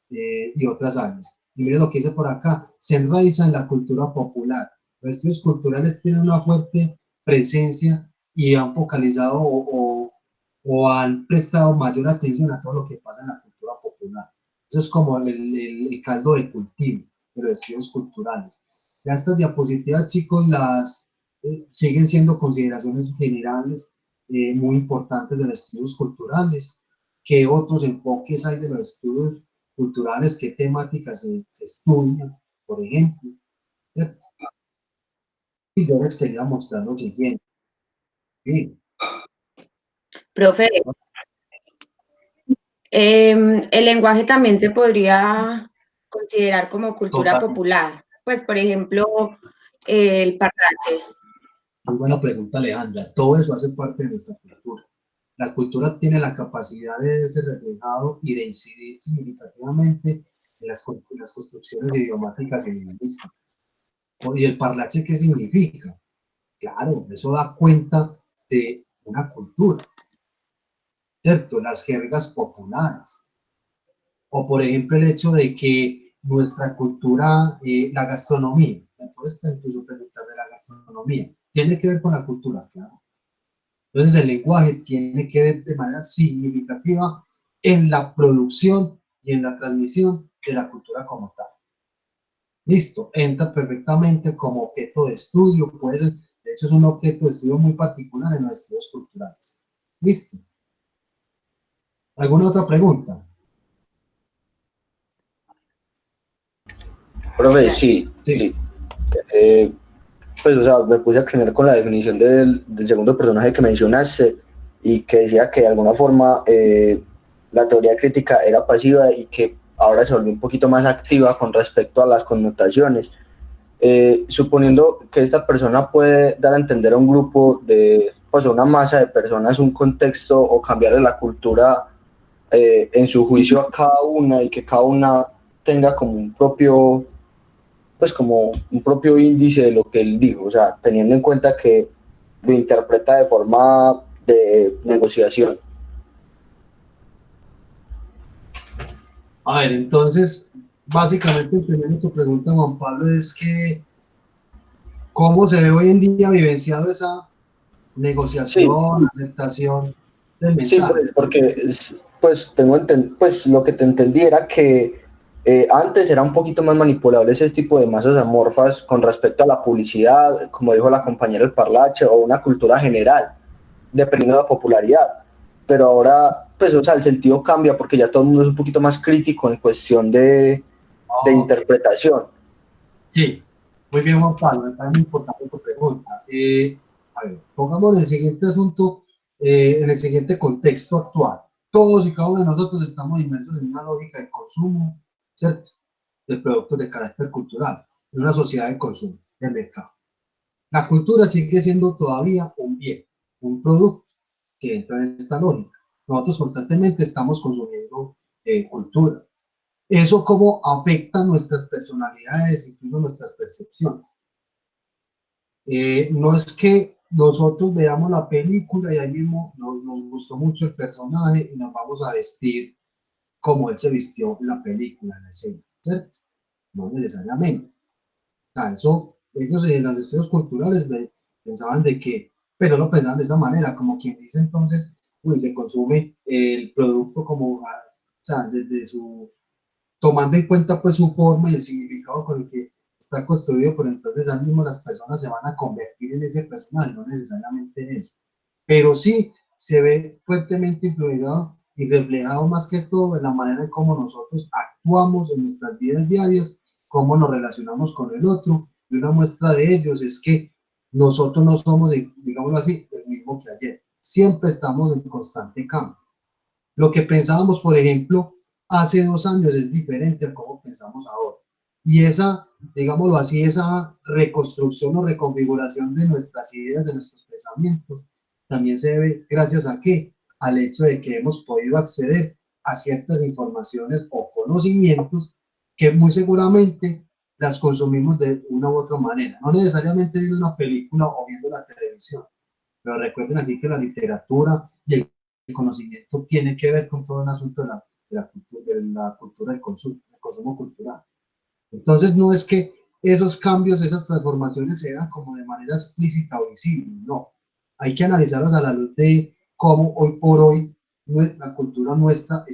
y otras áreas. Y miren lo que dice por acá, se enraiza en la cultura popular. Los estudios culturales tienen una fuerte presencia y han focalizado o han prestado mayor atención a todo lo que pasa en la cultura popular. Eso es como el caldo de cultivo de los estudios culturales. Ya estas diapositivas, chicos, las siguen siendo consideraciones generales muy importantes de los estudios culturales. ¿Qué otros enfoques hay de los estudios culturales? ¿Qué temáticas se estudian, por ejemplo? ¿Cierto? Y yo les quería mostrar lo siguiente. Sí. Profe, el lenguaje también se podría considerar como cultura Total. popular. Pues, por ejemplo, el parlante. Muy buena pregunta, Alejandra. Todo eso hace parte de nuestra cultura. La cultura tiene la capacidad de ser reflejado y de incidir significativamente en las construcciones idiomáticas y lingüísticas. ¿Y el parlache qué significa? Claro, eso da cuenta de una cultura, ¿cierto? Las jergas populares. O por ejemplo el hecho de que nuestra cultura, la gastronomía, me puedes incluso preguntar de la gastronomía, tiene que ver con la cultura, claro. Entonces el lenguaje tiene que ver de manera significativa en la producción y en la transmisión de la cultura como tal. Listo, entra perfectamente como objeto de estudio, puede ser, de hecho es un objeto de estudio muy particular en los estudios culturales. Listo. ¿Alguna otra pregunta? Profe, sí, Sí. sí. Pues, o sea, me puse a creer con la definición del segundo personaje que mencionaste y que decía que de alguna forma la teoría crítica era pasiva y que ahora se volvió un poquito más activa con respecto a las connotaciones. Suponiendo que esta persona puede dar a entender a un grupo de, pues a una masa de personas un contexto o cambiarle la cultura en su juicio a cada una y que cada una tenga como un propio, pues como un propio índice de lo que él dijo, o sea, teniendo en cuenta que lo interpreta de forma de negociación. A ver, entonces, básicamente, entendiendo tu pregunta, Juan Pablo, es que ¿cómo se ve hoy en día vivenciado esa Sí, negociación, aceptación del sí, mensaje? pues porque pues pues lo que te entendí era que antes era un poquito más manipulable ese tipo de masas amorfas con respecto a la publicidad, como dijo la compañera el Parlache, o una cultura general, dependiendo de la popularidad. Pero ahora, pues, o sea, el sentido cambia porque ya todo el mundo es un poquito más crítico en cuestión de Ok, interpretación. sí, muy bien, Juan Pablo, me parece muy importante tu pregunta. A ver, pongamos en el siguiente asunto, en el siguiente contexto actual. Todos y cada uno de nosotros estamos inmersos en una lógica de consumo, ¿cierto? De productos de carácter cultural, en una sociedad de consumo, de mercado. La cultura sigue siendo todavía un bien, un producto que entra en esta lógica. Nosotros constantemente estamos consumiendo cultura. Eso cómo afecta nuestras personalidades, incluso nuestras percepciones. No es que nosotros veamos la película y ahí mismo nos gustó mucho el personaje y nos vamos a vestir como él se vistió en la película, en la escena, ¿cierto? No necesariamente. O sea, eso, ellos en los estudios culturales pensaban de que, pero no pensaban de esa manera, como quien dice entonces, pues se consume el producto como, o sea, desde su, tomando en cuenta pues su forma y el significado con el que está construido, pero entonces al mismo las personas se van a convertir en ese personaje, no necesariamente en eso. Pero sí se ve fuertemente influenciado y reflejado más que todo en la manera en cómo nosotros actuamos en nuestras vidas diarias, cómo nos relacionamos con el otro. Y una muestra de ellos es que nosotros no somos, digámoslo así, el mismo que ayer. Siempre estamos en constante cambio. Lo que pensábamos, por ejemplo, hace 2 años es diferente a cómo pensamos ahora. Y esa, digámoslo así, esa reconstrucción o reconfiguración de nuestras ideas, de nuestros pensamientos, también se debe gracias a qué, al hecho de que hemos podido acceder a ciertas informaciones o conocimientos que muy seguramente las consumimos de una u otra manera, no necesariamente viendo una película o viendo la televisión, pero recuerden aquí que la literatura y el conocimiento tiene que ver con todo el asunto de la cultura del consumo cultural. Entonces no es que esos cambios, esas transformaciones se dan como de manera explícita o visible, no. Hay que analizarlos a la luz de cómo hoy por hoy la cultura nuestra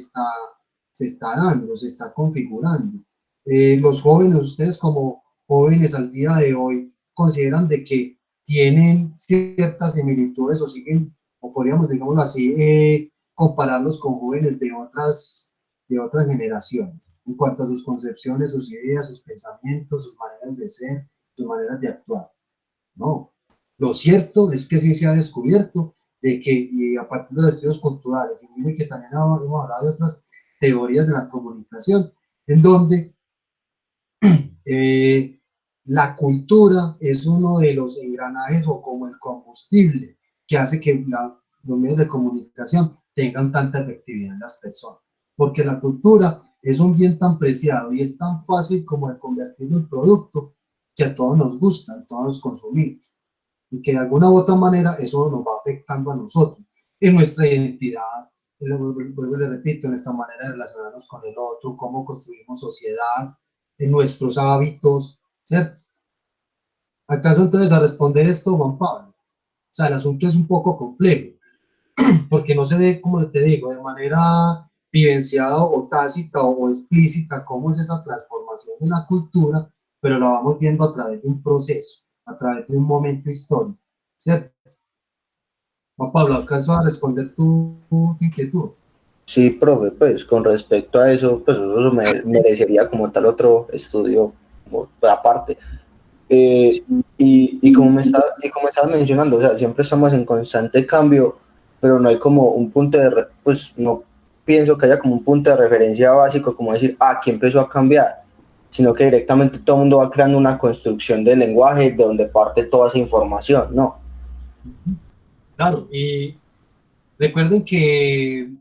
se está dando, se está configurando. Los jóvenes, ustedes como jóvenes al día de hoy, consideran de que tienen ciertas similitudes o siguen, o podríamos, digámoslo así, compararlos con jóvenes de otras generaciones en cuanto a sus concepciones, sus ideas, sus pensamientos, sus maneras de ser, sus maneras de actuar. No, lo cierto es que sí se ha descubierto de que, y a partir de los estudios culturales, y miren que también hemos hablado de otras teorías de la comunicación, en donde la cultura es uno de los engranajes o como el combustible que hace que los medios de comunicación tengan tanta efectividad en las personas. Porque la cultura es un bien tan preciado y es tan fácil como de convertirlo en producto que a todos nos gusta, a todos nos consumimos. Y que de alguna u otra manera eso nos va afectando a nosotros, en nuestra identidad, vuelvo y le repito, en esta manera de relacionarnos con el otro, cómo construimos sociedad, en nuestros hábitos, ¿cierto? ¿Acaso entonces a responder esto, Juan Pablo? O sea, el asunto es un poco complejo, porque no se ve, como te digo, de manera vivenciada o tácita o explícita cómo es esa transformación de la cultura, pero la vamos viendo a través de un proceso, a través de un momento histórico, ¿cierto? Juan Pablo, ¿acaso a responder tu inquietud? Sí, profe, pues con respecto a eso, pues eso merecería como tal otro estudio como aparte. Como estabas mencionando, o sea, siempre estamos en constante cambio, pero no hay como un punto pues no pienso que haya como un punto de referencia básico, como decir, aquí empezó a cambiar, sino que directamente todo el mundo va creando una construcción del lenguaje de donde parte toda esa información, ¿no? Claro, y recuerden que,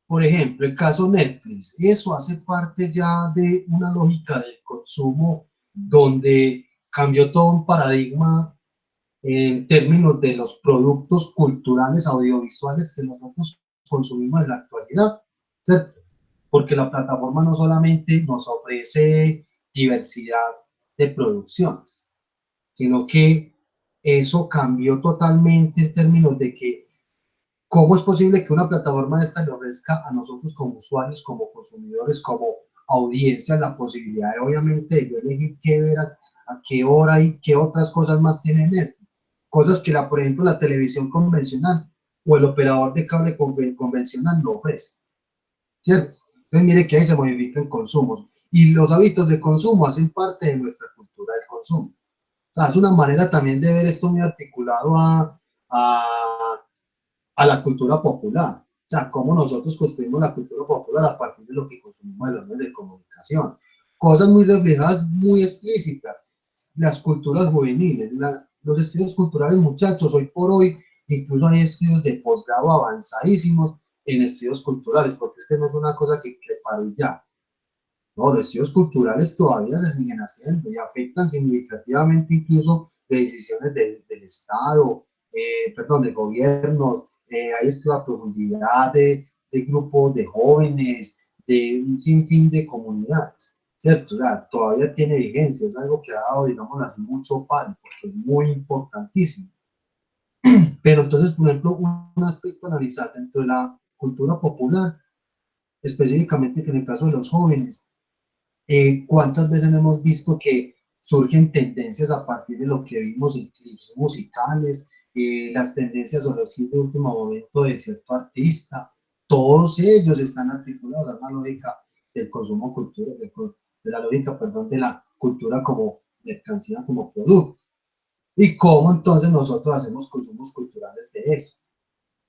por ejemplo, el caso Netflix, eso hace parte ya de una lógica del consumo donde cambió todo un paradigma en términos de los productos culturales audiovisuales que nosotros consumimos en la actualidad, ¿cierto? Porque la plataforma no solamente nos ofrece diversidad de producciones, sino que eso cambió totalmente en términos de que cómo es posible que una plataforma de esta le ofrezca a nosotros como usuarios, como consumidores, como audiencia la posibilidad de obviamente de yo elegir qué ver, a qué hora y qué otras cosas más tiene Netflix. Cosas que por ejemplo la televisión convencional o el operador de cable convencional no ofrece, ¿cierto? Entonces mire que ahí se modifican consumos y los hábitos de consumo hacen parte de nuestra cultura del consumo. O sea, es una manera también de ver esto muy articulado a, a la cultura popular. O sea, cómo nosotros construimos la cultura popular a partir de lo que consumimos en los medios de comunicación. Cosas muy reflejadas, muy explícitas. Las culturas juveniles, los estudios culturales, muchachos, hoy por hoy, incluso hay estudios de posgrado avanzadísimos en estudios culturales, porque es que no es una cosa que paró ya. No, los estudios culturales todavía se siguen haciendo y afectan significativamente incluso de decisiones del Estado, perdón, del gobierno. Hay esto a profundidad de grupos de jóvenes, de un sinfín de comunidades, ¿cierto? O sea, todavía tiene vigencia, es algo que ha dado, digamos así, mucho palo, porque es muy importantísimo. Pero entonces, por ejemplo, un aspecto a analizar dentro de la cultura popular, específicamente que en el caso de los jóvenes, ¿cuántas veces hemos visto que surgen tendencias a partir de lo que vimos en clips musicales, las tendencias o los hits de último momento de cierto artista? Todos ellos están articulados a una lógica del consumo cultural, de la lógica, perdón, de la cultura como mercancía, como producto. ¿Y cómo entonces nosotros hacemos consumos culturales de eso?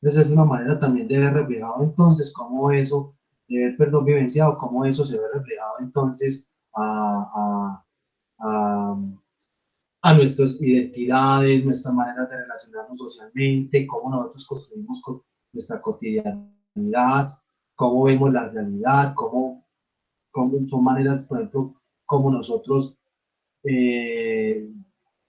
Entonces es una manera también de ver reflejado entonces cómo eso, de ver, perdón, vivenciado, cómo eso se ve reflejado entonces a a nuestras identidades, nuestras maneras de relacionarnos socialmente, cómo nosotros construimos nuestra cotidianidad, cómo vemos la realidad, cómo son maneras, por ejemplo, cómo nosotros eh,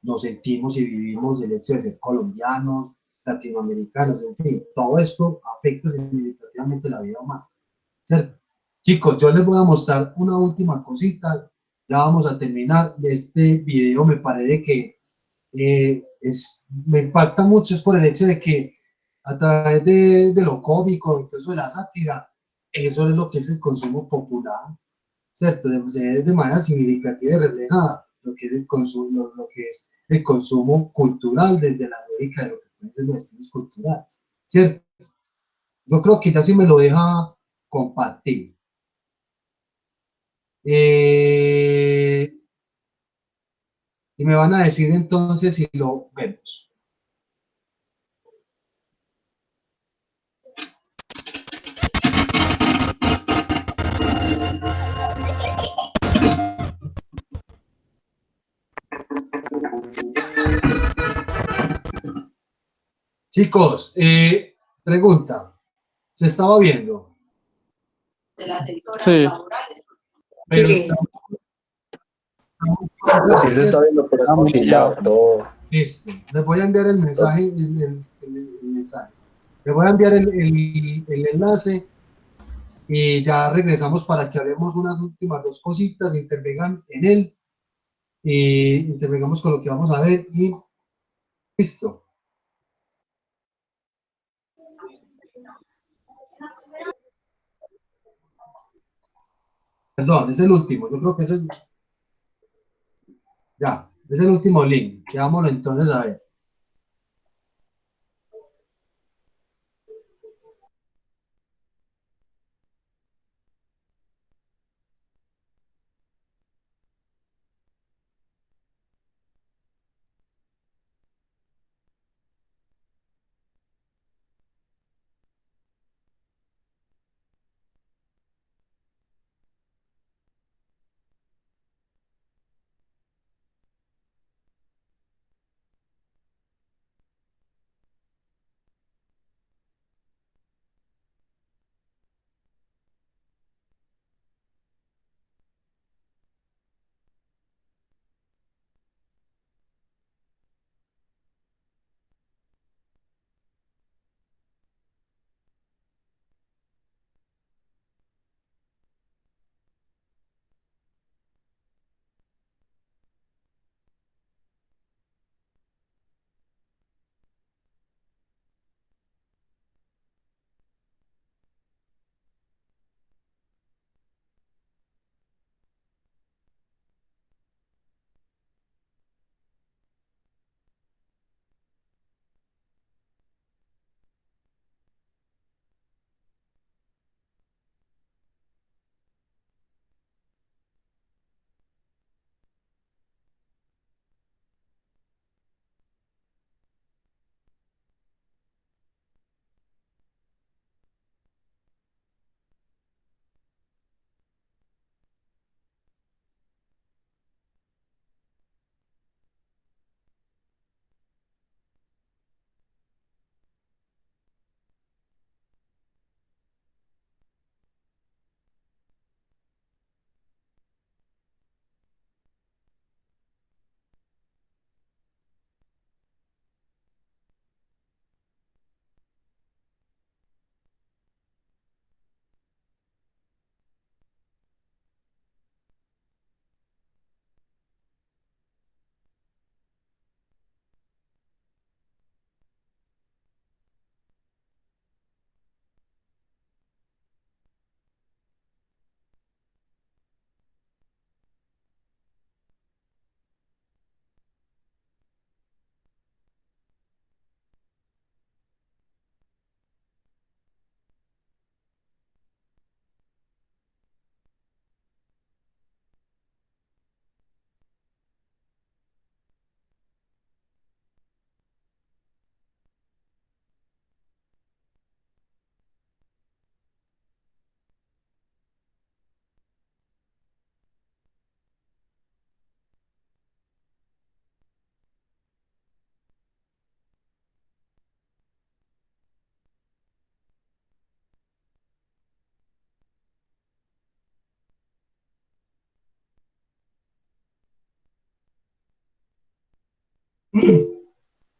nos sentimos y vivimos el hecho de ser colombianos, latinoamericanos, en fin, todo esto afecta significativamente la vida humana, ¿cierto? Chicos, yo les voy a mostrar una última cosita, ya vamos a terminar. Este video me parece que me impacta mucho, es por el hecho de que a través de lo cómico, incluso de la sátira, eso es lo que es el consumo popular, ¿cierto? De manera significativa y reflejada lo que es el consumo, lo que es el consumo cultural desde la lógica de lo que pueden ser los estilos culturales, ¿cierto? Yo creo que ya sí me lo deja compartir. Y me van a decir entonces si lo vemos. Chicos, pregunta, ¿se estaba viendo? Sí. Pero Sí. está... Sí se está viendo, pero Ah, muy pillado claro. todo. Listo, les voy a enviar el mensaje, el mensaje. Les voy a enviar el enlace y ya regresamos para que hablemos unas últimas dos cositas, intervengan en él y intervengamos con lo que vamos a ver y listo. Perdón, es el último, yo creo que es ya, es el último link. Veámoslo entonces a ver.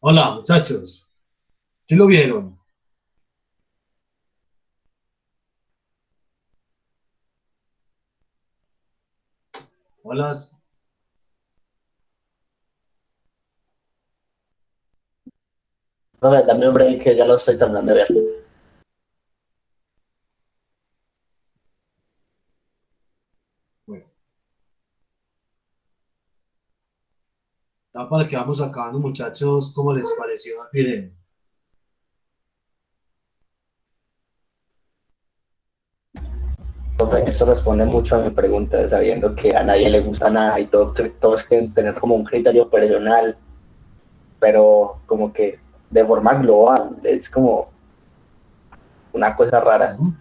Hola, muchachos. ¿Sí lo vieron? Hola. Profe, dame un break que ya lo estoy terminando de ver. Bueno, ya para que vamos acabando, muchachos, ¿cómo les pareció el video? Profe, esto responde mucho a mi pregunta, sabiendo que a nadie le gusta nada y todos quieren tener como un criterio personal, pero como que de forma global, es como una cosa rara. Muy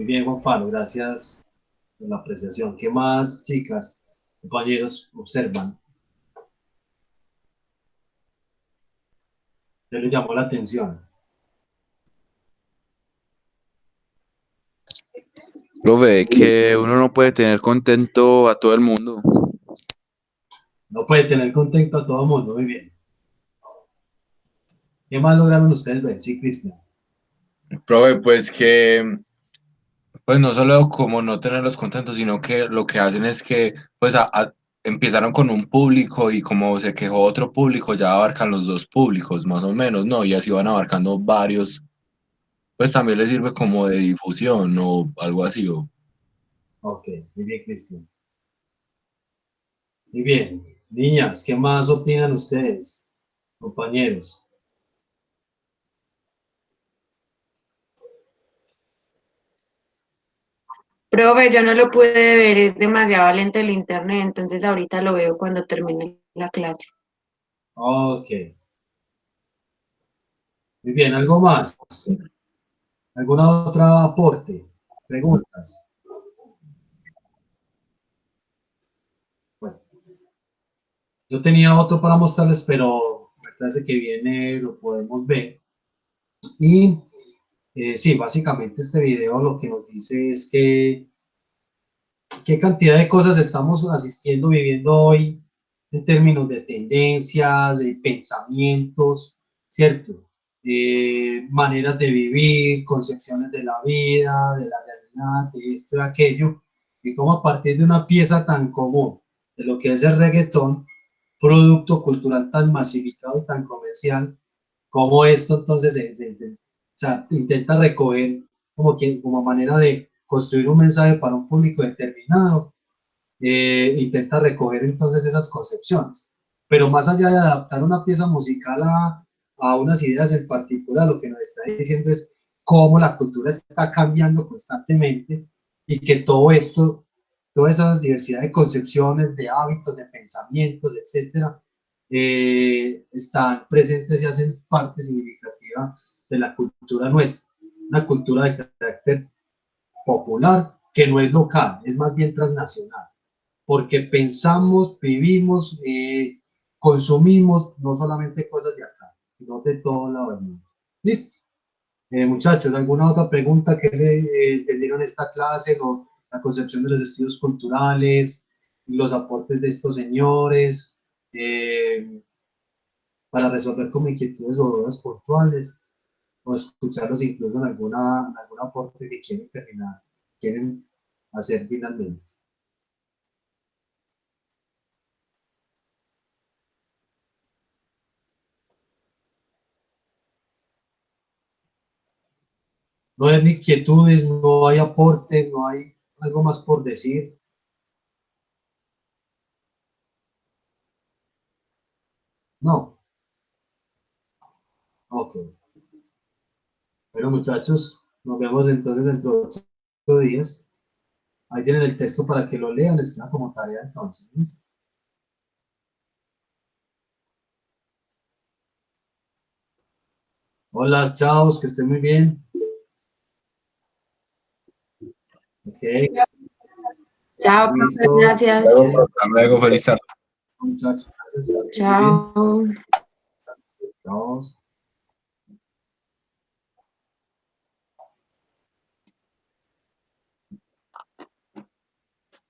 bien, Juan Pablo, gracias por la apreciación. ¿Qué más, chicas, compañeros, observan? ¿Qué les llamó la atención? Profe, que uno no puede tener contento a todo el mundo. No puede tener contento a todo el mundo, muy bien. ¿Qué más lograron ustedes ver? Sí, Cristian. Profe, pues que, pues no solo como no tenerlos contentos, sino que lo que hacen es que, pues empezaron con un público y como se quejó otro público, ya abarcan los dos públicos, más o menos, ¿no? Y así van abarcando varios, pues también les sirve como de difusión o algo así, o... Ok, muy bien, Cristian. Muy bien. Niñas, ¿qué más opinan ustedes, compañeros? Profe, yo no lo pude ver, es demasiado lento el internet, entonces ahorita lo veo cuando termine la clase. Ok, muy bien. ¿Algo más? ¿Alguna otra aporte? ¿Preguntas? Bueno, yo tenía otro para mostrarles, pero la clase que viene lo podemos ver. Y sí, básicamente este video lo que nos dice es que qué cantidad de cosas estamos asistiendo, viviendo hoy en términos de tendencias, de pensamientos, ¿cierto? Maneras de vivir, concepciones de la vida, de la realidad, de esto y aquello, y cómo a partir de una pieza tan común de lo que es el reggaetón, producto cultural tan masificado y tan comercial, como esto entonces o sea, intenta recoger como manera de construir un mensaje para un público determinado, intenta recoger entonces esas concepciones. Pero más allá de adaptar una pieza musical a unas ideas en particular, lo que nos está diciendo es cómo la cultura está cambiando constantemente y que todo esto, toda esa diversidad de concepciones, de hábitos, de pensamientos, etcétera, están presentes y hacen parte significativa de la cultura nuestra, una cultura de carácter popular que no es local, es más bien transnacional, porque pensamos, vivimos, consumimos no solamente cosas de acá, sino de todo lado del mundo. ¿Listo? Muchachos, ¿alguna otra pregunta que le entendieron esta clase? La concepción de los estudios culturales, los aportes de estos señores, para resolver como inquietudes o dudas puntuales, o escucharlos incluso en algún aporte que quieren terminar, quieren hacer finalmente. No hay inquietudes, no hay aportes, no hay algo más por decir. No. Ok. Bueno, muchachos, nos vemos entonces dentro de 8 días. Ahí tienen el texto para que lo lean, les queda como tarea entonces. ¿Listo? Hola, chao, que estén muy bien. Ok, Chao, profe, listo. gracias. Luego, profe, Hasta luego, feliz tarde. Muchachos, gracias. Que estén muy bien. Chao. Chao.